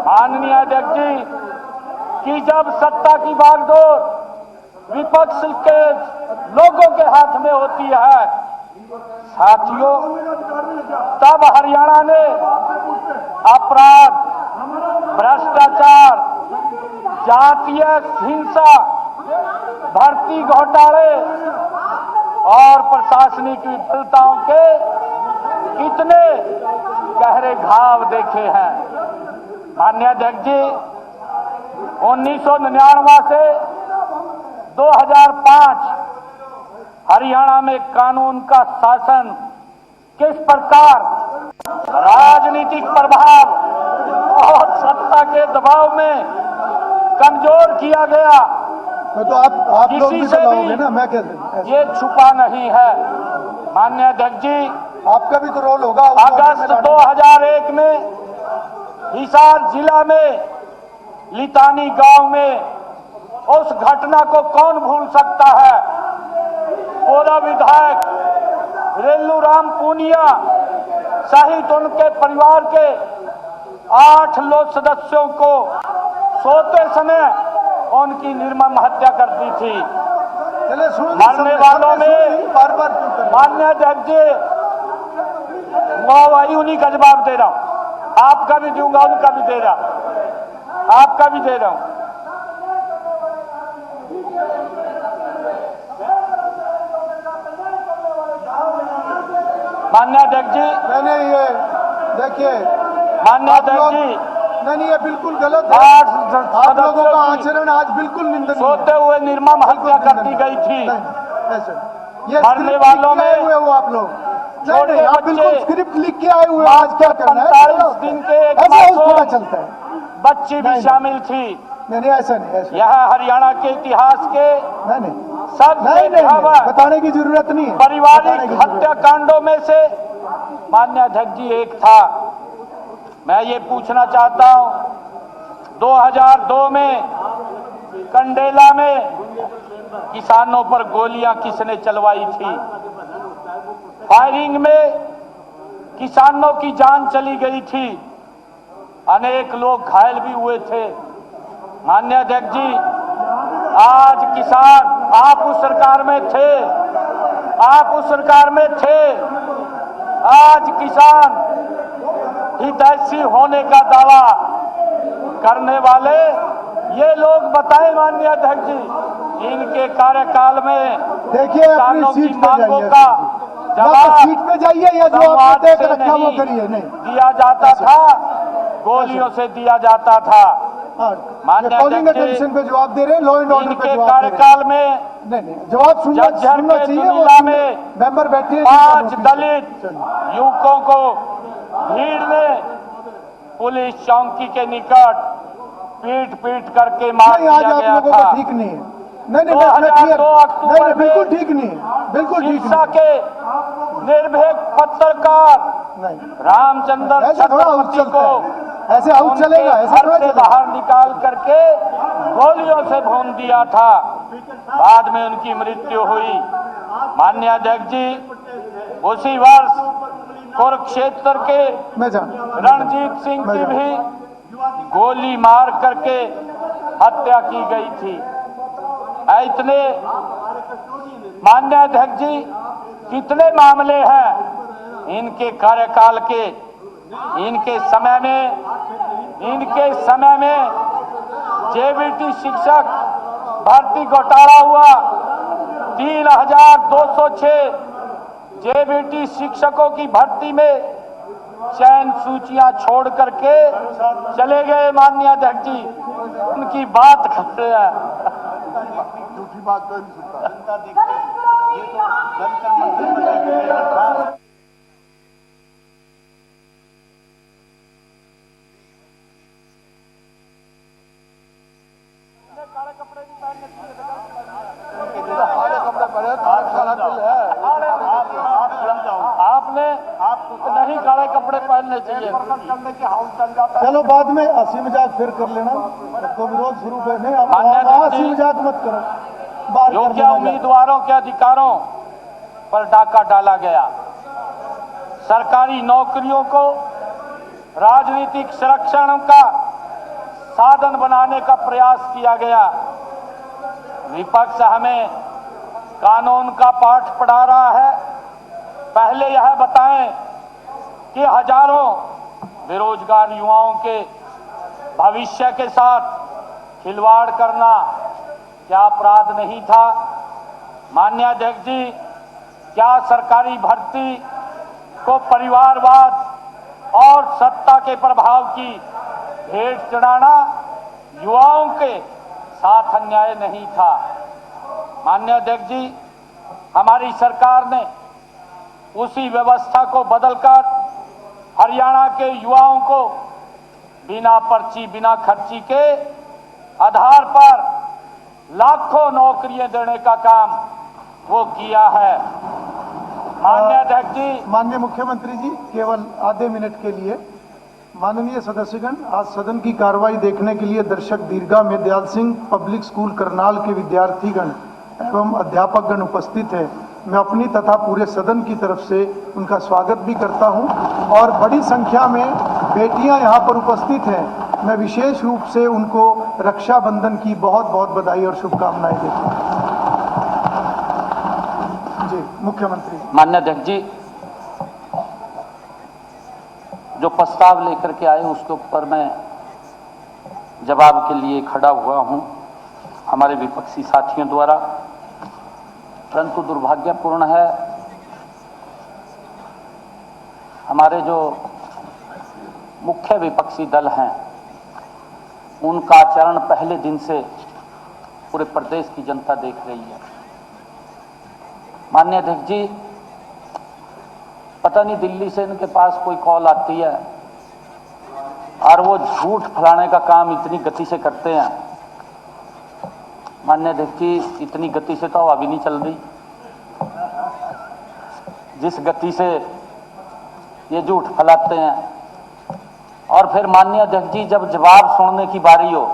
माननीय अध्यक्ष जी कि जब सत्ता की बागडोर विपक्ष के लोगों के हाथ में होती है साथियों, तब हरियाणा ने अपराध, भ्रष्टाचार, जातीय हिंसा, भर्ती घोटाले और प्रशासनिक विफलताओं के कितने गहरे घाव देखे हैं। माननीय अध्यक्ष जी, 1999 से 2005 हरियाणा में कानून का शासन किस प्रकार राजनीतिक प्रभाव और सत्ता के दबाव में कमजोर किया गया, तो आप लोग भी किसी से चलाओगे ना, मैं भी कैसे? ये छुपा नहीं है। माननीय अध्यक्ष जी, आपका भी तो रोल होगा। अगस्त 2001 में हिसार जिला में लितानी गांव में उस घटना को कौन भूल सकता है। पूरा विधायक रेलूराम पूनिया सहित उनके परिवार के 8 लोग सदस्यों को सोते समय उनकी निर्मम हत्या कर दी थी। चले मरने वालों में बार-बार माननीय अध्यक्ष जी, वही उन्हीं का जवाब दे रहा हूं, आपका भी दूंगा, उनका भी दे रहा हूं, आपका भी दे रहा हूं। माननीय अध्यक्ष जी, मैंने ये देखिए, माननीय अध्यक्ष जी, नहीं, ये बिल्कुल गलत है। आप लोगों का आचरण आज बिल्कुल निंदनीय है। सोते हुए निर्मम हत्या कर दी गई थी। ऐसे ये मरने वालों में आए हुए हो आप लोग। छोटे नहीं, आप बिल्कुल बच्चे स्क्रिप्ट लिख के आए हुए हो। आज क्या करना है? 45 दिन के एक ऐसा थोड़ा मासूम चलता है। बच्ची भी शामिल थी। नहीं, ऐसा नहीं, ऐसा यह हरियाणा के इतिहास के नहीं, सबसे बताने की जरूरत नहीं है। पारिवारिक हत्याकांडों में से माननीय अध्यक्ष जी एक था। मैं ये पूछना चाहता हूं, 2002 में कंडेला में किसानों पर गोलियां किसने चलवाई थी? फायरिंग में किसानों की जान चली गई थी, अनेक लोग घायल भी हुए थे। माननीय अध्यक्ष जी, आज किसान, आप उस सरकार में थे, आज किसान हितैषी होने का दावा करने वाले ये लोग बताएं माननीय अध्यक्ष जी, इनके कार्यकाल में देखिए, अपनी किसानों की सीट पे मांगों जाइए, का या जवाब सीट पे जाइए या जो आपने देख रखा वो नहीं करिए। नहीं दिया जाता था, गोलियों से दिया जाता था। माननीय कॉलिंग अध्यक्ष जी, अटेंशन पे जवाब दे रहे हैं, लॉ एंड ऑर्डर पे इनके जवाब दे रहे हैं। कार्यकाल में नहीं, जवाब सुनना झज्जर के चाहिए। दुनिया में मेंबर बैठे हैं, 5 दलित युवकों को भीड़ ने पुलिस चौकी के निकट पीट करके मार नहीं, आज दिया आप गया लोगों था। का ठीक नहीं है। नहीं, 2002 अक्टूबर बिल्कुल में ठीक नहीं है, बिल्कुल ठीक शिक्षा नहीं। के निर्भीक पत्रकार नहीं, रामचंद्र ऐसे थोड़ा आउट छत्रपति चलता को है, ऐसे आउट उनके चलेगा, ऐसे घर थोड़ा से चलेगा। बाहर निकाल करके गोलियों से भून दिया था। बाद में उनकी मृत्यु हुई। माननीय अध्यक्ष जी, उसी वर्ष कुरुक्षेत्र के मैं जान रणजीत सिंह की भी गोली मार करके हत्या की गई थी। इतने माननीय अध्यक्ष जी, कितने मामले हैं इनके कार्यकाल के, इनके समय में जेबीटी शिक्षक भर्ती घोटाला हुआ। 3206 जेबीटी शिक्षकों की भर्ती में चयन सूचियां छोड़ करके चले गए माननीय अध्यक्ष जी। उनकी बात करते हैं, झूठी बात कर नहीं सकता। आपने नहीं काले कपड़े पहनने चाहिए। चलो बाद में हंसी मजाक फिर कर लेना, तो विरोध शुरू करने आप मान्य हंसी अध्यक्ष जी, मजाक मत करो। बाहर कर योग्य देना जाए। उम्मीदवारों के अधिकारों पर डाका डाला गया। सरकारी नौकरियों को राजनीतिक संरक्षण का साधन बनाने का प्रयास किया गया। विपक्ष हमें कानून का पाठ पढ़ा रहा है। पहले यह बताएं कि हजारों बेरोजगार युवाओं के भविष्य के साथ खिलवाड़ करना क्या अपराध नहीं था? माननीय अध्यक्ष जी, क्या सरकारी भर्ती को परिवारवाद और सत्ता के प्रभाव की भेंट चढ़ाना युवाओं के साथ अन्याय नहीं था? माननीय अध्यक्ष जी, हमारी सरकार ने उसी व्यवस्था को बदलकर हरियाणा के युवाओं को बिना पर्ची बिना खर्ची के आधार पर लाखों नौकरियां देने का काम वो किया है। माननीय अध्यक्ष जी, माननीय मुख्यमंत्री जी, केवल आधे मिनट के लिए। माननीय सदस्यगण, आज सदन की कार्रवाई देखने के लिए दर्शक दीर्घा में दयाल सिंह पब्लिक स्कूल करनाल के विद्यार्थीगण एवं अध्यापकगण उपस्थित है। मैं अपनी तथा पूरे सदन की तरफ से उनका स्वागत भी करता हूं और बड़ी संख्या में बेटियां यहां पर उपस्थित हैं। मैं विशेष रूप से उनको रक्षाबंधन की बहुत बहुत बधाई और शुभकामनाएं देता हूं। जी मुख्यमंत्री। माननीय अध्यक्ष जी, जो प्रस्ताव लेकर के आए उसके ऊपर मैं जवाब के लिए खड़ा हुआ हूं हमारे विपक्षी साथियों द्वारा। परंतु दुर्भाग्यपूर्ण है, हमारे जो मुख्य विपक्षी दल हैं उनका आचरण पहले दिन से पूरे प्रदेश की जनता देख रही है। माननीय अध्यक्ष जी, पता नहीं दिल्ली से इनके पास कोई कॉल आती है और वो झूठ फैलाने का काम इतनी गति से करते हैं। माननीय अध्यक्ष जी, इतनी गति से तो हवा भी नहीं चल रही जिस गति से ये झूठ फैलाते हैं। और फिर माननीय अध्यक्ष जी, जब जवाब सुनने की बारी हो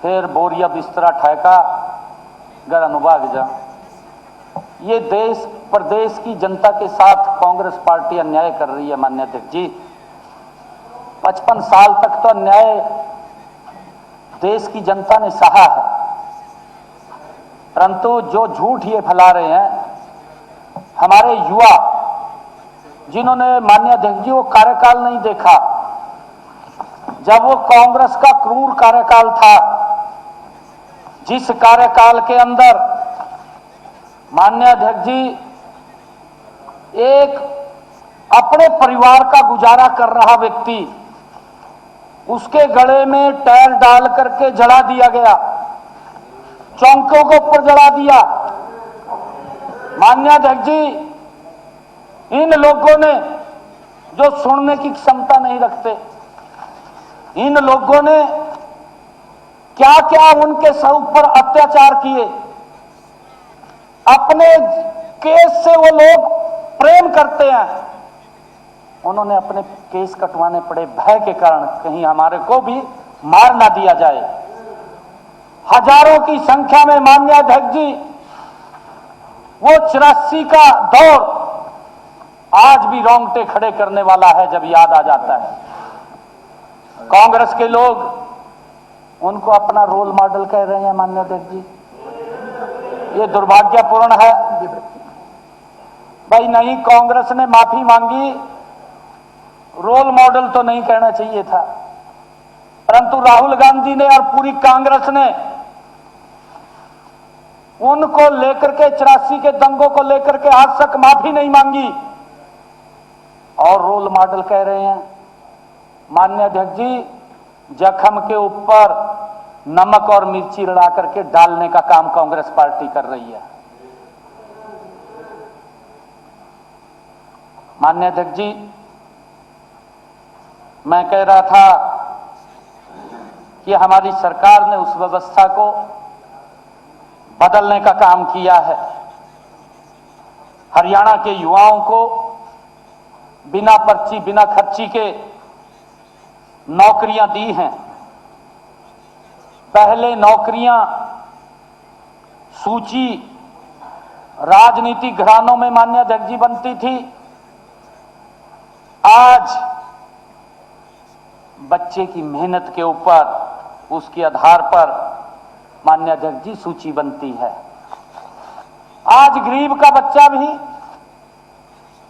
फिर बोरिया बिस्तरा ठहका घर अनुभाग जा। ये देश प्रदेश की जनता के साथ कांग्रेस पार्टी अन्याय कर रही है। माननीय अध्यक्ष जी, 55 साल तक तो अन्याय देश की जनता ने सहा है, परंतु जो झूठ ये फैला रहे हैं हमारे युवा, जिन्होंने माननीय अध्यक्ष जी वो कार्यकाल नहीं देखा जब वो कांग्रेस का क्रूर कार्यकाल था, जिस कार्यकाल के अंदर माननीय अध्यक्ष जी एक अपने परिवार का गुजारा कर रहा व्यक्ति, उसके गले में टायर डाल करके जला दिया गया, चौकों के ऊपर जला दिया। माननीय अध्यक्ष जी, इन लोगों ने जो सुनने की क्षमता नहीं रखते, इन लोगों ने क्या क्या उनके सर ऊपर अत्याचार किए। अपने केस से वो लोग प्रेम करते हैं, उन्होंने अपने केस कटवाने पड़े भय के कारण, कहीं हमारे को भी मार ना दिया जाए। हजारों की संख्या में माननीय अध्यक्ष जी, वो 84 का दौर आज भी रोंगटे खड़े करने वाला है जब याद आ जाता है। कांग्रेस के लोग उनको अपना रोल मॉडल कह रहे हैं माननीय अध्यक्ष जी, ये दुर्भाग्यपूर्ण है। भाई नहीं, कांग्रेस ने माफी मांगी, रोल मॉडल तो नहीं कहना चाहिए था, परंतु राहुल गांधी ने और पूरी कांग्रेस ने उनको लेकर के 84 के दंगों को लेकर के आज तक माफी नहीं मांगी और रोल मॉडल कह रहे हैं। माननीय अध्यक्ष जी, जख्म के ऊपर नमक और मिर्ची लड़ा करके डालने का काम कांग्रेस पार्टी कर रही है। माननीय अध्यक्ष जी, मैं कह रहा था कि हमारी सरकार ने उस व्यवस्था को बदलने का काम किया है। हरियाणा के युवाओं को बिना पर्ची बिना खर्ची के नौकरियां दी हैं। पहले नौकरियां सूची राजनीतिक घरानों में माननीय अध्यक्ष जी बनती थी, आज बच्चे की मेहनत के ऊपर, उसके आधार पर माननीय अध्यक्ष जी सूची बनती है। आज गरीब का बच्चा भी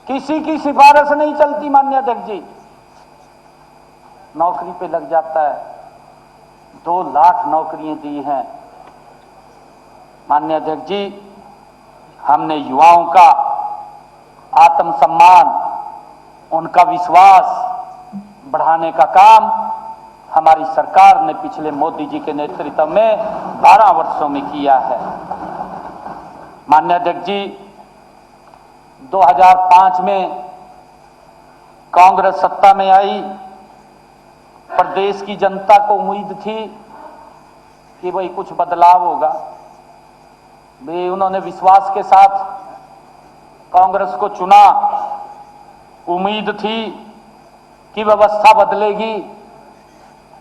किसी की सिफारिश नहीं चलती माननीय अध्यक्ष जी, नौकरी पे लग जाता है। 2 लाख नौकरियां दी हैं। माननीय अध्यक्ष जी, हमने युवाओं का आत्मसम्मान, उनका विश्वास बढ़ाने का काम हमारी सरकार ने पिछले मोदी जी के नेतृत्व में 12 वर्षों में किया है। माननीय अध्यक्ष जी, 2005 में कांग्रेस सत्ता में आई, प्रदेश की जनता को उम्मीद थी कि भाई कुछ बदलाव होगा। वे उन्होंने विश्वास के साथ कांग्रेस को चुना, उम्मीद थी कि व्यवस्था बदलेगी,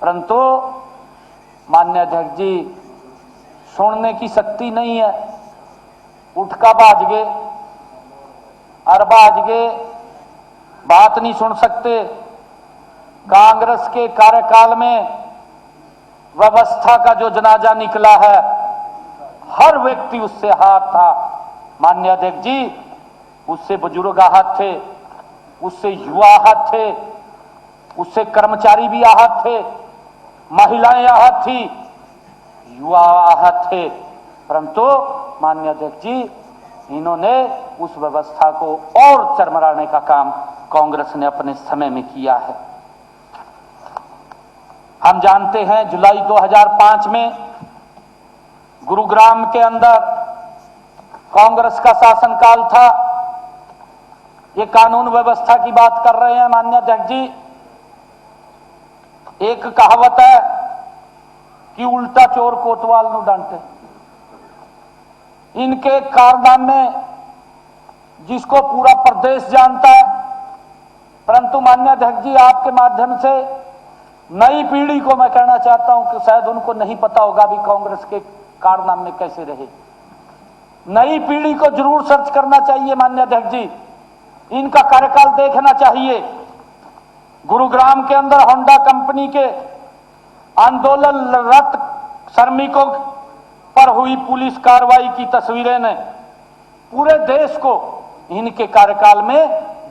परंतु माननीय अध्यक्ष जी, सुनने की शक्ति नहीं है। उठका बाज गए, अरबाज गए, बात नहीं सुन सकते। कांग्रेस के कार्यकाल में व्यवस्था का जो जनाजा निकला है, हर व्यक्ति उससे आहत था माननीय अध्यक्ष जी। उससे बुजुर्ग आहत थे, उससे युवा आहत थे, उससे कर्मचारी भी आहत थे, महिलाएं आहत थी, युवा आहत थे, परंतु माननीय अध्यक्ष जी, इन्होंने उस व्यवस्था को और चरमराने का काम कांग्रेस ने अपने समय में किया है। हम जानते हैं जुलाई 2005 में गुरुग्राम के अंदर कांग्रेस का शासनकाल था। ये कानून व्यवस्था की बात कर रहे हैं माननीय अध्यक्ष जी। एक कहावत है कि उल्टा चोर कोतवाल नु डांटे। इनके कारनामे जिसको पूरा प्रदेश जानता है, परंतु माननीय अध्यक्ष जी, आपके माध्यम से नई पीढ़ी को मैं कहना चाहता हूं कि शायद उनको नहीं पता होगा भी कांग्रेस के कारनामे कैसे रहे। नई पीढ़ी को जरूर सर्च करना चाहिए माननीय अध्यक्ष जी, इनका कार्यकाल देखना चाहिए। गुरुग्राम के अंदर होंडा कंपनी के आंदोलनरत श्रमिकों पर हुई पुलिस कार्रवाई की तस्वीरें ने पूरे देश को इनके कार्यकाल में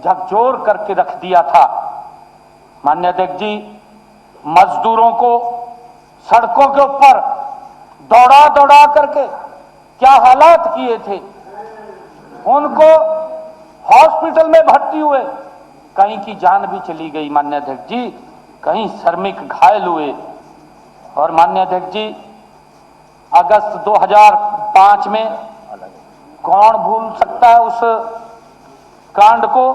झकझोर करके रख दिया था। माननीय अध्यक्ष जी, मजदूरों को सड़कों के ऊपर दौड़ा दौड़ा करके क्या हालात किए थे, उनको हॉस्पिटल में भर्ती हुए, कहीं की जान भी चली गई माननीय अध्यक्ष जी, कहीं श्रमिक घायल हुए। और माननीय अध्यक्ष जी, अगस्त 2005 में कौन भूल सकता है उस कांड को,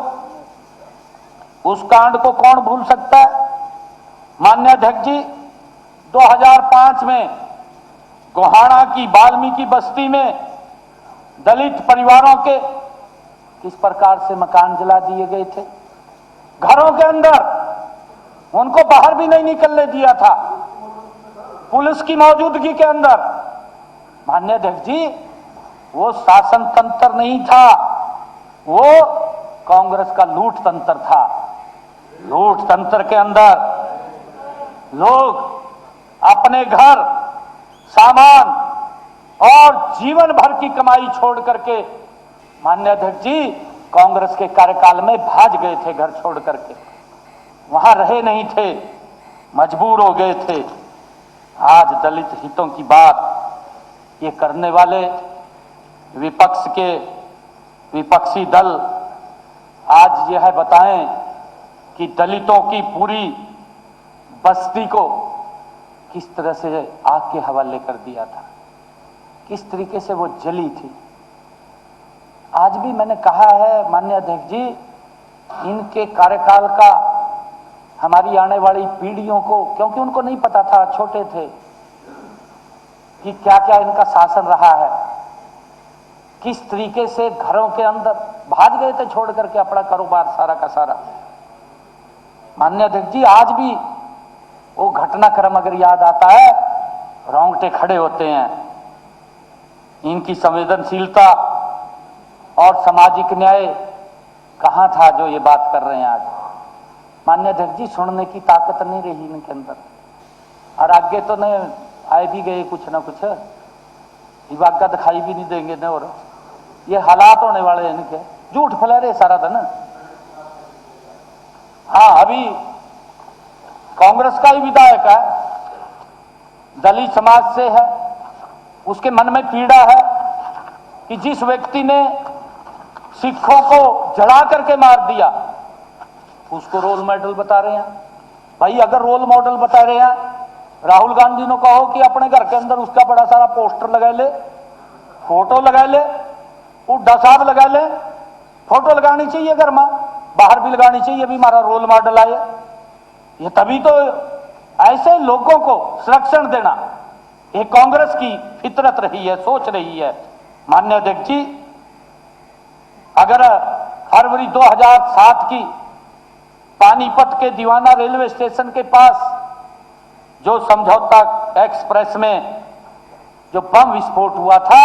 उस कांड को कौन भूल सकता है। माननीय अध्यक्ष जी, 2005 में गोहाना की वाल्मीकि बस्ती में दलित परिवारों के किस प्रकार से मकान जला दिए गए थे। घरों के अंदर उनको बाहर भी नहीं निकलने दिया था, पुलिस की मौजूदगी के अंदर। माननीय अध्यक्ष जी, वो शासन तंत्र नहीं था, वो कांग्रेस का लूट तंत्र था। लूट तंत्र के अंदर लोग अपने घर, सामान और जीवन भर की कमाई छोड़ करके, माननीय अध्यक्ष जी, कांग्रेस के कार्यकाल में भाग गए थे। घर छोड़ करके वहां रहे नहीं थे, मजबूर हो गए थे। आज दलित हितों की बात ये करने वाले विपक्ष के विपक्षी दल आज यह बताएं कि दलितों की पूरी बस्ती को किस तरह से आग के हवाले कर दिया था, किस तरीके से वो जली थी। आज भी मैंने कहा है माननीय अध्यक्ष जी, इनके कार्यकाल का हमारी आने वाली पीढ़ियों को, क्योंकि उनको नहीं पता था, छोटे थे, कि क्या क्या इनका शासन रहा है, किस तरीके से घरों के अंदर भाग गए थे छोड़ करके अपना कारोबार सारा का सारा। माननीय अध्यक्ष जी, आज भी वो घटनाक्रम अगर याद आता है, रोंगटे खड़े होते हैं। इनकी संवेदनशीलता और सामाजिक न्याय कहां था जो ये बात कर रहे हैं आज। माननीय अध्यक्ष जी, सुनने की ताकत नहीं रही इनके अंदर, और आगे तो नहीं आए भी गए कुछ ना कुछ, विभाग का दिखाई भी नहीं देंगे न, और ये हालात होने वाले हैं इनके, झूठ फैला रहे सारा दिन। हाँ, अभी कांग्रेस का ही विधायक है, दलित समाज से है, उसके मन में पीड़ा है कि जिस व्यक्ति ने सिखों को जला करके मार दिया, उसको रोल मॉडल बता रहे हैं। भाई, अगर रोल मॉडल बता रहे हैं, राहुल गांधी ने कहो कि अपने घर के अंदर उसका बड़ा सारा पोस्टर लगा ले, फोटो लगा ले, हुड्डा साहब लगा ले, फोटो लगानी चाहिए घर में, बाहर भी लगानी चाहिए, भी हमारा रोल मॉडल आए। ये तभी तो ऐसे लोगों को संरक्षण देना ये कांग्रेस की फितरत रही है, सोच रही है। माननीय अध्यक्ष जी, अगर फरवरी 2007 की पानीपत के दीवाना रेलवे स्टेशन के पास जो समझौता एक्सप्रेस में जो बम विस्फोट हुआ था,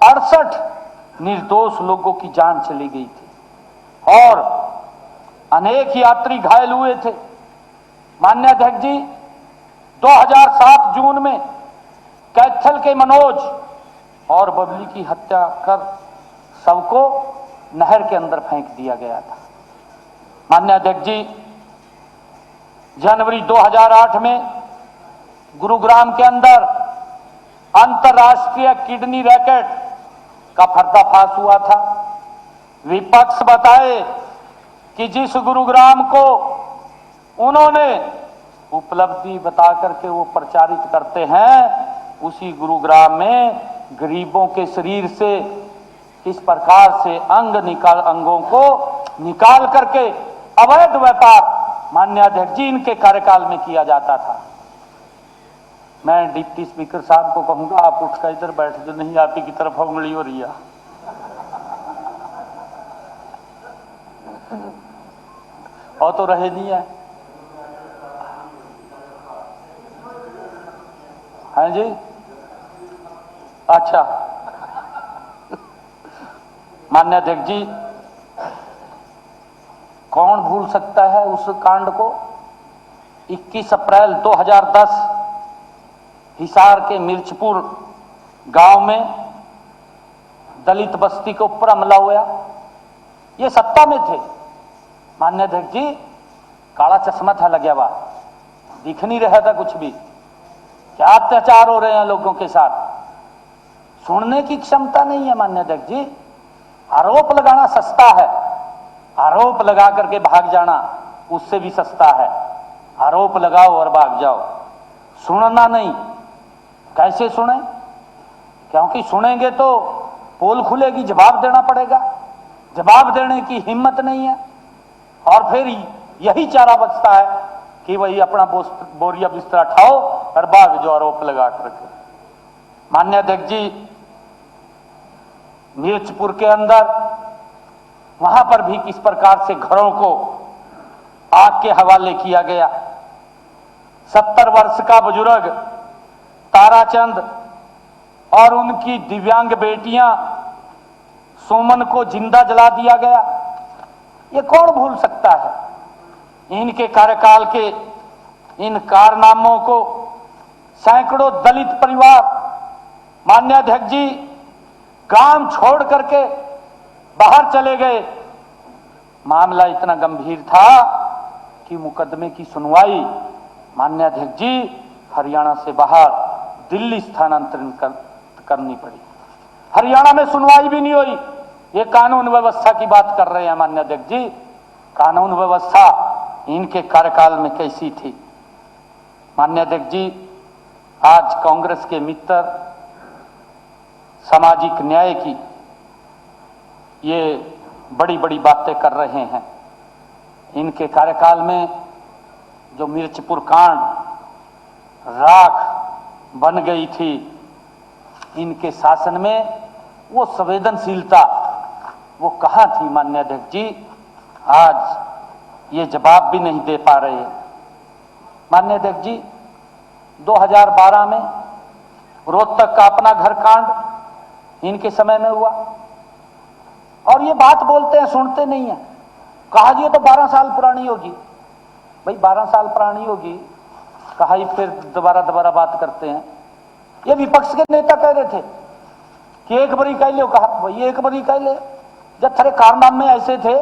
68 निर्दोष लोगों की जान चली गई थी और अनेक यात्री घायल हुए थे। माननीय अध्यक्ष जी, 2007 जून में कैथल के मनोज और बबली की हत्या कर सबको नहर के अंदर फेंक दिया गया था। माननीय अध्यक्ष जी, जनवरी 2008 में गुरुग्राम के अंदर अंतर्राष्ट्रीय किडनी रैकेट का पर्दाफाश हुआ था। विपक्ष बताए कि जिस गुरुग्राम को उन्होंने उपलब्धि बता करके वो प्रचारित करते हैं, उसी गुरुग्राम में गरीबों के शरीर से किस प्रकार से अंगों को निकाल करके अवैध व्यापार माननीय अध्यक्ष जी इनके कार्यकाल में किया जाता था। मैं डिप्टी स्पीकर साहब को कहूंगा, आप उठकर इधर बैठ जो, नहीं आप ही की तरफ उंगली हो रही है। और तो रहे नहीं है। हाँ जी, अच्छा। माननीय अध्यक्ष जी, कौन भूल सकता है उस कांड को। 21 अप्रैल 2010 हिसार के मिर्चपुर गांव में दलित बस्ती के ऊपर हमला हुआ। ये सत्ता में थे माननीय अध्यक्ष जी, काला चश्मा था लगा हुआ, दिख नहीं रहा था कुछ भी। क्या अत्याचार हो रहे हैं लोगों के साथ, सुनने की क्षमता नहीं है माननीय अध्यक्ष जी। आरोप लगाना सस्ता है, आरोप लगा करके भाग जाना उससे भी सस्ता है। आरोप लगाओ और भाग जाओ, सुनना नहीं। कैसे सुने? क्योंकि सुनेंगे तो पोल खुलेगी, जवाब देना पड़ेगा, जवाब देने की हिम्मत नहीं है। और फिर यही चारा बचता है कि वही अपना बोरिया बिस्तर उठाओ और भाग जो आरोप लगा करके। माननीय अध्यक्ष जी, मिर्चपुर के अंदर वहां पर भी किस प्रकार से घरों को आग के हवाले किया गया। 70 वर्ष का बुजुर्ग ताराचंद और उनकी दिव्यांग बेटियां सुमन को जिंदा जला दिया गया। ये कौन भूल सकता है? इनके कार्यकाल के इन कारनामों को सैकड़ों दलित परिवार, माननीय अध्यक्ष जी, काम छोड़ करके बाहर चले गए। मामला इतना गंभीर था कि मुकदमे की सुनवाई माननीय अध्यक्ष जी हरियाणा से बाहर दिल्ली स्थानांतरित करनी पड़ी। हरियाणा में सुनवाई भी नहीं हुई। ये कानून व्यवस्था की बात कर रहे हैं माननीय अध्यक्ष जी। कानून व्यवस्था इनके कार्यकाल में कैसी थी? माननीय अध्यक्ष जी, आज कांग्रेस के मित्र सामाजिक न्याय की ये बड़ी बड़ी बातें कर रहे हैं। इनके कार्यकाल में जो मिर्चपुर कांड राख बन गई थी, इनके शासन में वो संवेदनशीलता वो कहाँ थी माननीय अध्यक्ष जी? आज ये जवाब भी नहीं दे पा रहे हैं। माननीय अध्यक्ष जी, 2012 में रोहतक का अपना घर कांड इनके समय में हुआ और ये बात बोलते हैं, सुनते नहीं है। कहा ये तो 12 साल पुरानी होगी। भाई 12 साल पुरानी होगी, कहा ही फिर दोबारा बात करते हैं। ये विपक्ष के नेता कह रहे थे कि एक बारी कह लो, कहा भाई एक बारी कह ले। जब थारे कारनामे ऐसे थे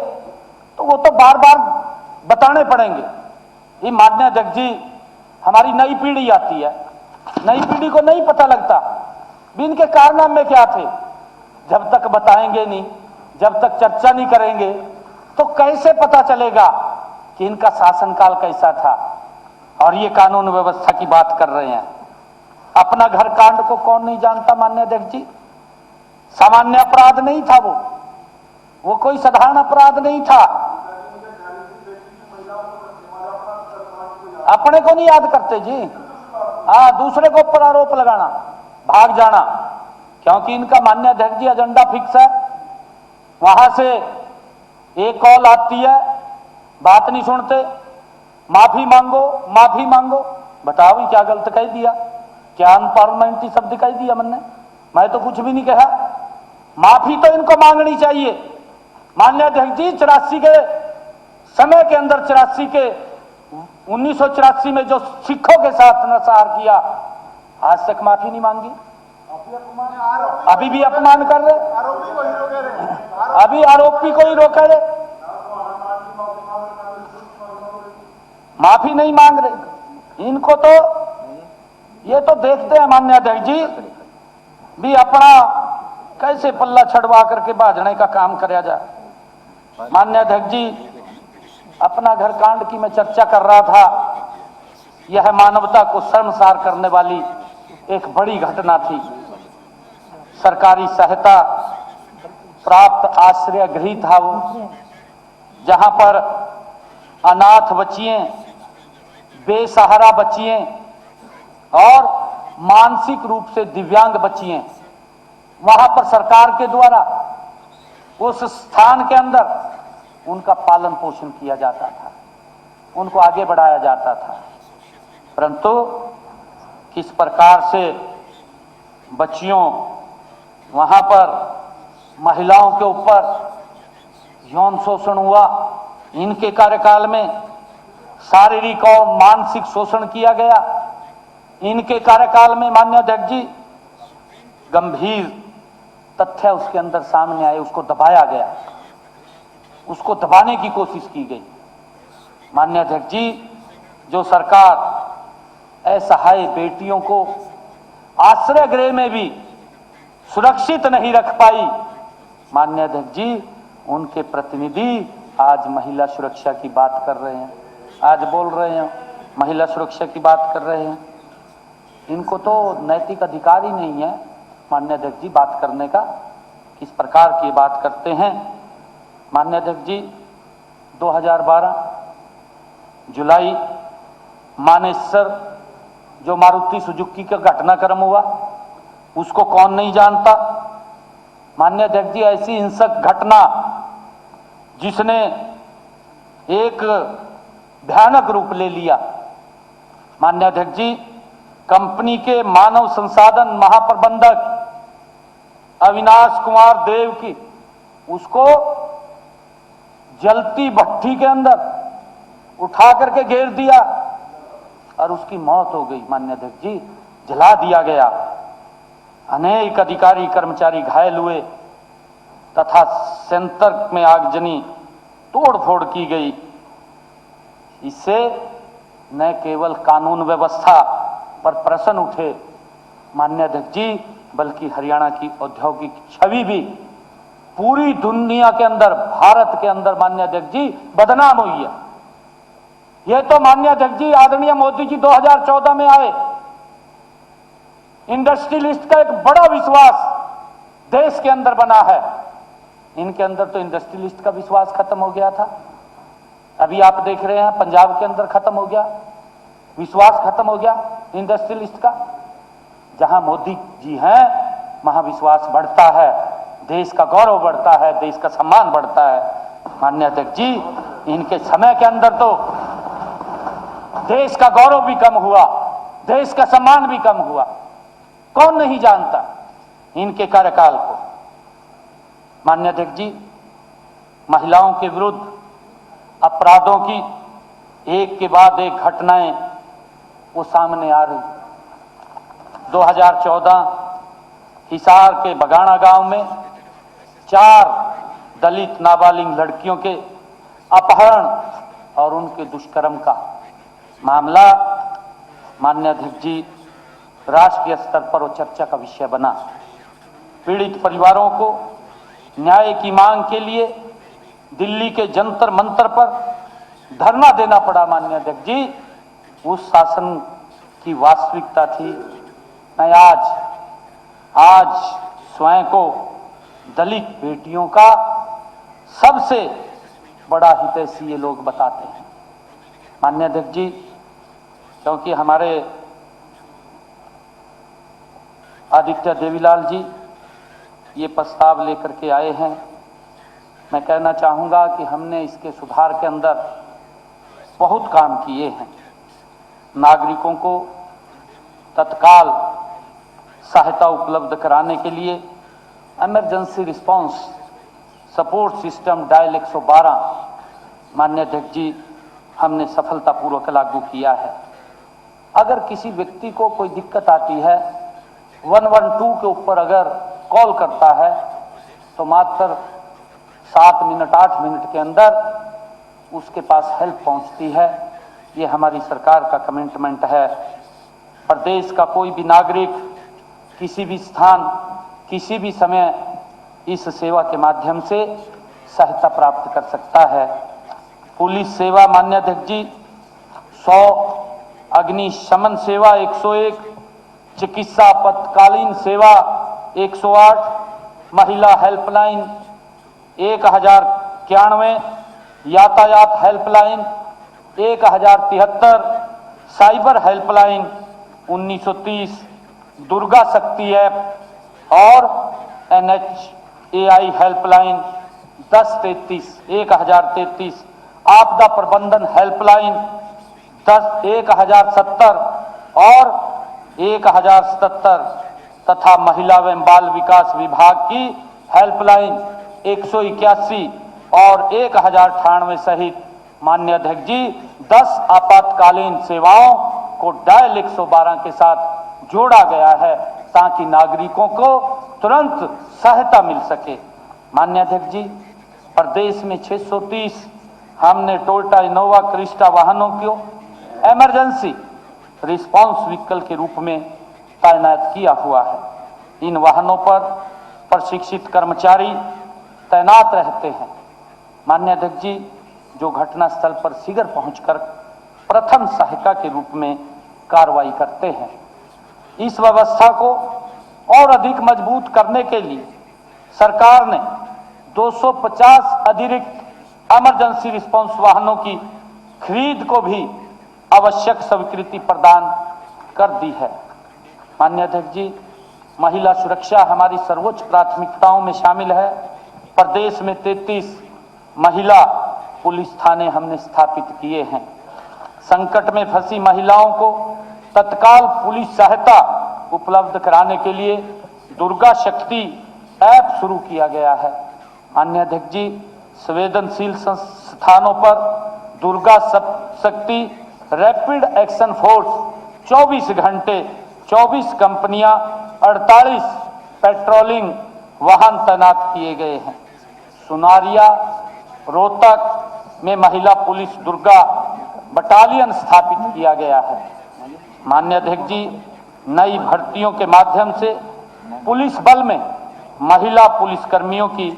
तो वो तो बार बार बताने पड़ेंगे। ये माननीय अध्यक्ष जी, हमारी नई पीढ़ी आती है, नई पीढ़ी को नहीं पता लगता भी इनके कारनामे क्या थे। जब तक बताएंगे नहीं, जब तक चर्चा नहीं करेंगे तो कैसे पता चलेगा कि इनका शासनकाल कैसा था? और ये कानून व्यवस्था की बात कर रहे हैं। अपना घर कांड को कौन नहीं जानता माननीय अध्यक्ष जी? सामान्य अपराध नहीं था वो कोई साधारण अपराध नहीं था। अपने को नहीं याद करते जी, दूसरे को ऊपर आरोप लगाना, भाग जाना, क्योंकि इनका माननीय अध्यक्ष जी एजेंडा फिक्स है। वहां से एक कॉल आती है, बात नहीं सुनते, माफी मांगो माफी मांगो। बताओ ये क्या गलत कह दिया? क्या अनपार्लियामेंट्री शब्द कह दिया मैंने? मैं तो कुछ भी नहीं कहा। माफी तो इनको मांगनी चाहिए माननीय अध्यक्ष जी। 84 के समय के अंदर 1984 में जो सिखों के साथ नरसंहार किया, आज तक माफी नहीं मांगी। अभी भी अपमान कर रहे, अभी आरोपी को ही रोक रहे, माफी नहीं मांग रहे। इनको तो ये तो देखते हैं माननीय अध्यक्ष जी भी अपना कैसे पल्ला छड़वा करके भाजने का काम कराया जाए। माननीय अध्यक्ष जी, अपना घर कांड की मैं चर्चा कर रहा था। यह मानवता को शर्मसार करने वाली एक बड़ी घटना थी। सरकारी सहायता प्राप्त आश्रय गृह था वो, जहां पर अनाथ बच्चियां, बेसहारा बच्चियां और मानसिक रूप से दिव्यांग बच्चियां, वहां पर सरकार के द्वारा उस स्थान के अंदर उनका पालन पोषण किया जाता था, उनको आगे बढ़ाया जाता था। परंतु किस प्रकार से बच्चियों, वहां पर महिलाओं के ऊपर यौन शोषण हुआ। इनके कार्यकाल में शारीरिक और मानसिक शोषण किया गया। इनके कार्यकाल में माननीय अध्यक्ष जी गंभीर तथ्य उसके अंदर सामने आए, उसको दबाया गया, उसको दबाने की कोशिश की गई। माननीय अध्यक्ष जी, जो सरकार असहाय बेटियों को आश्रय गृह में भी सुरक्षित नहीं रख पाई, माननीय अध्यक्ष जी, उनके प्रतिनिधि आज महिला सुरक्षा की बात कर रहे हैं, आज बोल रहे हैं महिला सुरक्षा की बात कर रहे हैं। इनको तो नैतिक अधिकार ही नहीं है माननीय अध्यक्ष जी बात करने का। किस प्रकार की बात करते हैं माननीय अध्यक्ष जी? 2012 जुलाई मानेसर जो मारुति सुजुकी का घटनाक्रम हुआ, उसको कौन नहीं जानता माननीय अध्यक्ष जी? ऐसी हिंसक घटना जिसने एक भयानक रूप ले लिया। माननीय अध्यक्ष जी, कंपनी के मानव संसाधन महाप्रबंधक अविनाश कुमार देव की उसको जलती भट्टी के अंदर उठा करके घेर दिया और उसकी मौत हो गई। माननीय अध्यक्ष जी, जला दिया गया। अनेक अधिकारी कर्मचारी घायल हुए तथा सेंटर में आगजनी तोड़फोड़ की गई। इससे न केवल कानून व्यवस्था पर प्रश्न उठे माननीय अध्यक्ष जी, बल्कि हरियाणा की औद्योगिक छवि भी पूरी दुनिया के अंदर, भारत के अंदर माननीय अध्यक्ष जी बदनाम हुई है। यह तो माननीय अध्यक्ष जी आदरणीय मोदी जी 2014 में आए, इंडस्ट्रियलिस्ट का एक बड़ा विश्वास देश के अंदर बना है। इनके अंदर तो इंडस्ट्रियलिस्ट का विश्वास खत्म हो गया था। अभी आप देख रहे हैं पंजाब के अंदर खत्म हो गया, विश्वास खत्म हो गया इंडस्ट्रियलिस्ट का। जहां मोदी जी हैं वहां विश्वास बढ़ता है, देश का गौरव बढ़ता है, देश का सम्मान बढ़ता है। माननीय अध्यक्ष जी, इनके समय के अंदर तो देश का गौरव भी कम हुआ, देश का सम्मान भी कम हुआ। कौन नहीं जानता इनके कार्यकाल को। माननीय अध्यक्ष जी, महिलाओं के विरुद्ध अपराधों की एक के बाद एक घटनाएं वो सामने आ रही। 2014 हिसार के बगाना गांव में 4 दलित नाबालिग लड़कियों के अपहरण और उनके दुष्कर्म का मामला माननीय अध्यक्ष जी राष्ट्रीय स्तर पर वो चर्चा का विषय बना। पीड़ित परिवारों को न्याय की मांग के लिए दिल्ली के जंतर मंतर पर धरना देना पड़ा। माननीय अध्यक्ष जी, उस शासन की वास्तविकता थी। मैं आज स्वयं को दलित बेटियों का सबसे बड़ा हितैषी ये लोग बताते हैं। माननीय अध्यक्ष जी, क्योंकि हमारे आदित्य देवीलाल जी ये प्रस्ताव लेकर के आए हैं, मैं कहना चाहूँगा कि हमने इसके सुधार के अंदर बहुत काम किए हैं। नागरिकों को तत्काल सहायता उपलब्ध कराने के लिए emergency response support system dial 112 माननीय अध्यक्ष जी हमने सफलतापूर्वक लागू किया है। अगर किसी व्यक्ति को कोई दिक्कत आती है, 112 के ऊपर अगर कॉल करता है तो मात्र 7 मिनट 8 मिनट के अंदर उसके पास हेल्प पहुंचती है। ये हमारी सरकार का कमिटमेंट है। प्रदेश का कोई भी नागरिक किसी भी स्थान किसी भी समय इस सेवा के माध्यम से सहायता प्राप्त कर सकता है। पुलिस सेवा माननीय अध्यक्ष जी 100, अग्निशमन सेवा 101, चिकित्सा आपातकालीन सेवा 108, महिला हेल्पलाइन 1091, यातायात हेल्पलाइन 1073, साइबर हेल्पलाइन 1930, दुर्गा शक्ति ऐप और NHAI हेल्पलाइन 1033, आपदा प्रबंधन हेल्पलाइन 1070 और 1077 तथा महिला एवं बाल विकास विभाग की हेल्पलाइन 181 और 1098 सहित माननीय अध्यक्ष जी 10 आपातकालीन सेवाओं को डायल 112 के साथ जोड़ा गया है ताकि नागरिकों को तुरंत सहायता मिल सके। माननीय अध्यक्ष जी, प्रदेश में 630 हमने टोयोटा इनोवा क्रिस्टा वाहनों को इमरजेंसी रिस्पांस व्हीकल के रूप में तैनात किया हुआ है। इन वाहनों पर प्रशिक्षित कर्मचारी तैनात रहते हैं। माननीय अध्यक्ष जी, जो घटनास्थल पर शीघ्र पहुंचकर प्रथम सहायता के रूप में कार्रवाई करते हैं। इस व्यवस्था को और अधिक मजबूत करने के लिए सरकार ने 250 अतिरिक्त इमरजेंसी रिस्पांस वाहनों की खरीद को भी आवश्यक स्वीकृति प्रदान कर दी है। माननीय अध्यक्ष जी, महिला सुरक्षा हमारी सर्वोच्च प्राथमिकताओं में शामिल है। प्रदेश में 33 महिला पुलिस थाने हमने स्थापित किए हैं। संकट में फंसी महिलाओं को तत्काल पुलिस सहायता उपलब्ध कराने के लिए दुर्गा शक्ति ऐप शुरू किया गया है। माननीय अध्यक्ष जी, संवेदनशील स्थानों पर दुर्गा शक्ति रैपिड एक्शन फोर्स 24 घंटे 24 कंपनियां 48 पेट्रोलिंग वाहन तैनात किए गए हैं। सुनारिया रोहतक में महिला पुलिस दुर्गा बटालियन स्थापित किया गया है। माननीय अध्यक्ष जी, नई भर्तियों के माध्यम से पुलिस बल में महिला पुलिसकर्मियों की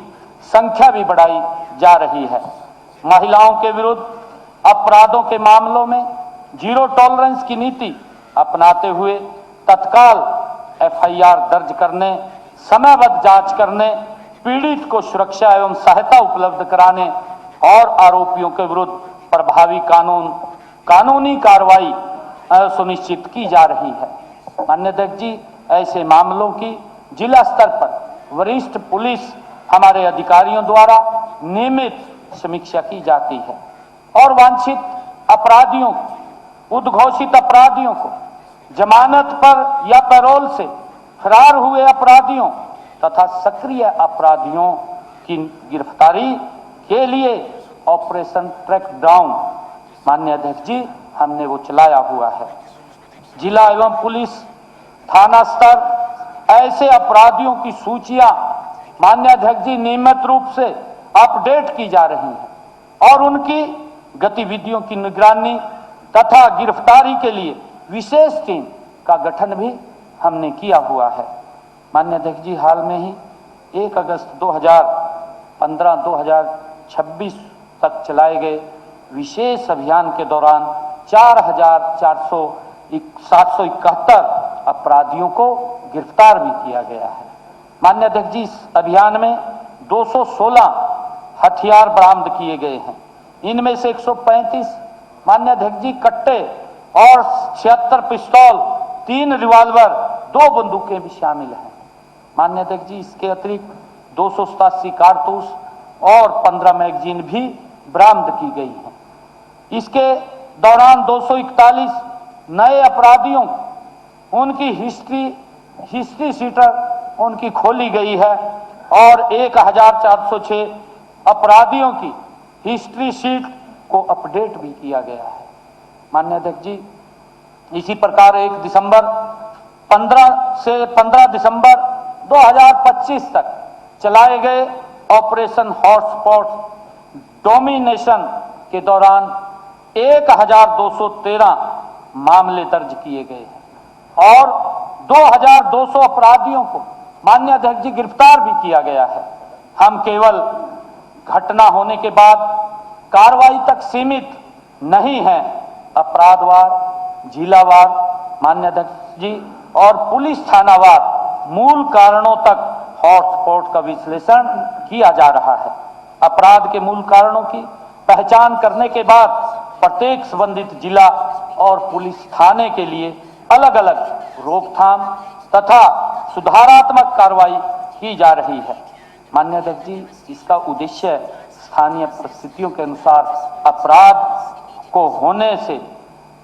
संख्या भी बढ़ाई जा रही है। महिलाओं के विरुद्ध अपराधों के मामलों में जीरो टॉलरेंस की नीति अपनाते हुए तत्काल एफआईआर दर्ज करने, समयबद्ध जांच करने, पीड़ित को सुरक्षा एवं सहायता उपलब्ध कराने और आरोपियों के विरुद्ध प्रभावी कानूनी कार्रवाई सुनिश्चित की जा रही है। माननीय अध्यक्ष जी, ऐसे मामलों की जिला स्तर पर वरिष्ठ पुलिस हमारे अधिकारियों द्वारा नियमित समीक्षा की जाती है और वांछित अपराधियों, उद्घोषित अपराधियों को जमानत पर या पैरोल से फरार हुए अपराधियों तथा सक्रिय अपराधियों की गिरफ्तारी के लिए ऑपरेशन ट्रैक डाउन, माननीय अध्यक्ष जी, हमने वो चलाया हुआ है। जिला एवं पुलिस थाना स्तर ऐसे अपराधियों की सूचियां माननीय अध्यक्ष जी नियमित रूप से अपडेट की जा रही है और उनकी गतिविधियों की निगरानी तथा गिरफ्तारी के लिए विशेष टीम का गठन भी हमने किया हुआ है। माननीय अध्यक्ष जी, हाल में ही 1 अगस्त 2015-2026 तक चलाए गए विशेष अभियान के दौरान 4,771 अपराधियों को गिरफ्तार भी किया गया है। माननीय अध्यक्ष जी, इस अभियान में 216 हथियार बरामद किए गए हैं। इनमें से 135 माननीय अध्यक्ष जी कट्टे और 76 पिस्तौल, 3 रिवाल्वर, 2 बंदूकें भी शामिल हैं। माननीय अध्यक्ष जी, इसके अतिरिक्त 287 कारतूस और 15 मैगजीन भी बरामद की गई हैं। इसके दौरान 241 नए अपराधियों उनकी हिस्ट्री शीटर उनकी खोली गई है और 1406 अपराधियों की हिस्ट्री शीट को अपडेट भी किया गया है। माननीय अध्यक्ष जी, इसी प्रकार 15 दिसंबर 2025 तक चलाए गए ऑपरेशन हॉटस्पॉट डोमिनेशन के दौरान 1213 मामले दर्ज किए गए हैं और 2200 अपराधियों को माननीय अध्यक्ष जी गिरफ्तार भी किया गया है। हम केवल घटना होने के बाद कार्रवाई तक सीमित नहीं हैं, अपराधवार, जिलावार माननीय अध्यक्ष जी और पुलिस थानावार मूल कारणों तक हॉटस्पॉट का विश्लेषण किया जा रहा है। अपराध के मूल कारणों की पहचान करने के बाद प्रत्येक संबंधित जिला और पुलिस थाने के लिए अलग अलग रोकथाम तथा सुधारात्मक कार्रवाई की जा रही है। माननीय अध्यक्ष जी, इसका उद्देश्य स्थानीय परिस्थितियों के अनुसार अपराध को होने से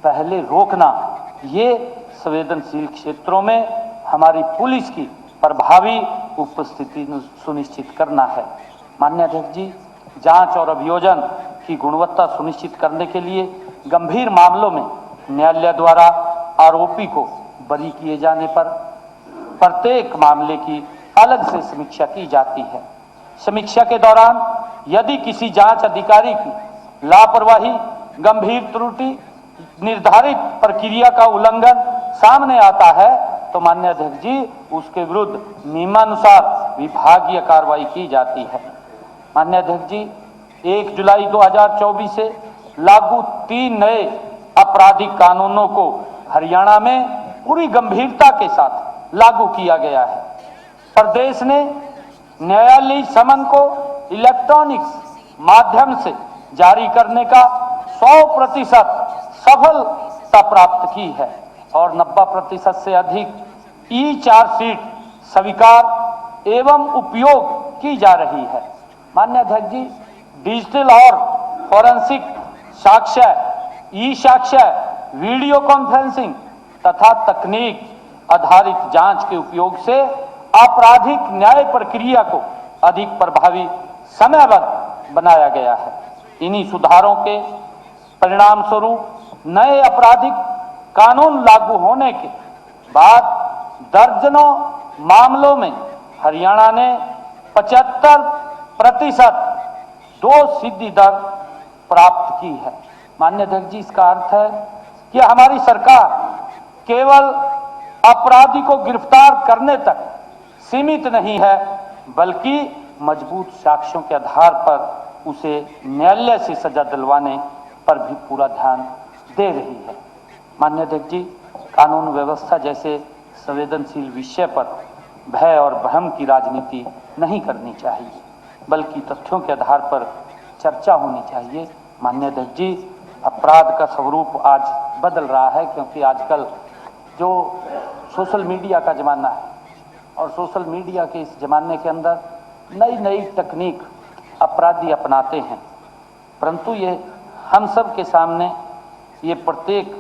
पहले रोकना, ये संवेदनशील क्षेत्रों में हमारी पुलिस की प्रभावी उपस्थिति सुनिश्चित करना है। माननीय अध्यक्ष जी, जांच और अभियोजन की गुणवत्ता सुनिश्चित करने के लिए गंभीर मामलों में न्यायालय द्वारा आरोपी को बरी किए जाने पर प्रत्येक मामले की अलग से समीक्षा की जाती है। समीक्षा के दौरान यदि किसी जांच अधिकारी की लापरवाही, गंभीर त्रुटि, निर्धारित प्रक्रिया का उल्लंघन सामने आता है तो माननीय अध्यक्ष जी उसके विरुद्ध नियमानुसार विभागीय कार्रवाई की जाती है। माननीय अध्यक्ष जी, 1 जुलाई 2024 से लागू 3 नए आपराधिक कानूनों को हरियाणा में पूरी गंभीरता के साथ लागू किया गया है। प्रदेश ने न्यायालयीय समन को इलेक्ट्रॉनिक माध्यम से जारी करने का 100% सफलता प्राप्त की है और 90% से अधिक ई-चार्जशीट स्वीकार एवं उपयोग की जा रही है। माननीय अध्यक्ष जी, डिजिटल और फॉरेंसिक साक्ष्य ई साक्ष्य, वीडियो कॉन्फ्रेंसिंग तथा तकनीक आधारित जांच के उपयोग से आपराधिक न्याय प्रक्रिया को अधिक प्रभावी, समयबद्ध बनाया गया है। इन्हीं सुधारों के परिणाम स्वरूप नए आपराधिक कानून लागू होने के बाद दर्जनों मामलों में हरियाणा ने 75% दोषसिद्धि दर प्राप्त की है। माननीय अध्यक्ष जी, इसका अर्थ है कि हमारी सरकार केवल अपराधी को गिरफ्तार करने तक सीमित नहीं है, बल्कि मजबूत साक्ष्यों के आधार पर उसे न्यायालय से सजा दिलवाने पर भी पूरा ध्यान दे रही है। माननीय अध्यक्ष जी, कानून व्यवस्था जैसे संवेदनशील विषय पर भय और भ्रम की राजनीति नहीं करनी चाहिए, बल्कि तथ्यों के आधार पर चर्चा होनी चाहिए। माननीय अध्यक्ष जी, अपराध का स्वरूप आज बदल रहा है, क्योंकि आजकल जो सोशल मीडिया का ज़माना है और सोशल मीडिया के इस ज़माने के अंदर नई नई तकनीक अपराधी अपनाते हैं, परंतु ये हम सब के सामने ये प्रत्येक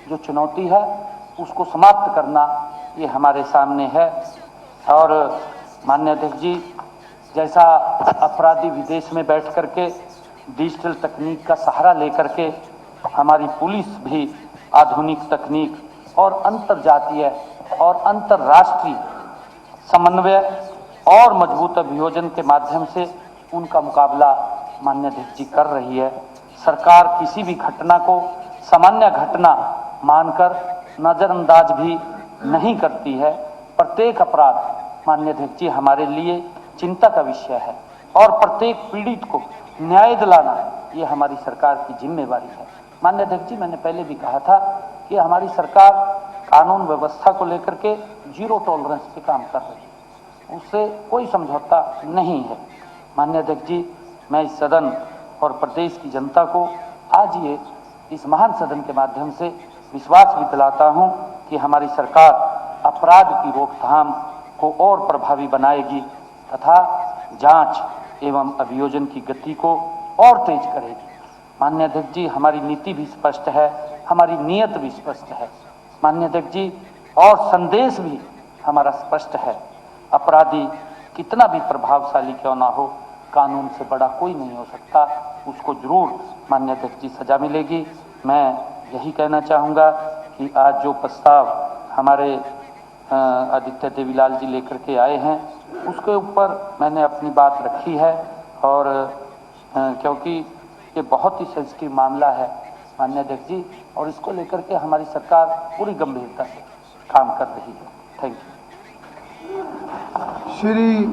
जो चुनौती है उसको समाप्त करना ये हमारे सामने है। और माननीय अध्यक्ष जी, जैसा अपराधी विदेश में बैठ करके डिजिटल तकनीक का सहारा लेकर के हमारी पुलिस भी आधुनिक तकनीक और अंतर्जातीय और अंतर्राष्ट्रीय समन्वय और मजबूत अभियोजन के माध्यम से उनका मुकाबला माननीय अध्यक्ष जी कर रही है। सरकार किसी भी घटना को सामान्य घटना मानकर नज़रअंदाज भी नहीं करती है। प्रत्येक अपराध माननीय अध्यक्ष जी हमारे लिए चिंता का विषय है और प्रत्येक पीड़ित को न्याय दिलाना ये हमारी सरकार की जिम्मेवारी है। माननीय अध्यक्ष जी, मैंने पहले भी कहा था कि हमारी सरकार कानून व्यवस्था को लेकर के जीरो टॉलरेंस पे काम कर रही है, उससे कोई समझौता नहीं है। माननीय अध्यक्ष जी, मैं इस सदन और प्रदेश की जनता को आज ये इस महान सदन के माध्यम से विश्वास भी दिलाता हूँ कि हमारी सरकार अपराध की रोकथाम को और प्रभावी बनाएगी तथा जांच एवं अभियोजन की गति को और तेज करेगी। माननीय अध्यक्ष जी, हमारी नीति भी स्पष्ट है, हमारी नीयत भी स्पष्ट है। माननीय अध्यक्ष जी, और संदेश भी हमारा स्पष्ट है। अपराधी कितना भी प्रभावशाली क्यों ना हो, कानून से बड़ा कोई नहीं हो सकता, उसको जरूर माननीय अध्यक्ष जी सजा मिलेगी। मैं यही कहना चाहूँगा कि आज जो प्रस्ताव हमारे आदित्य देवीलाल जी लेकर के आए हैं उसके ऊपर मैंने अपनी बात रखी है, और क्योंकि ये बहुत ही सेंसिटिव मामला है माननीय अध्यक्ष जी, और इसको लेकर के हमारी सरकार पूरी गंभीरता से काम कर रही है। Thank you. श्री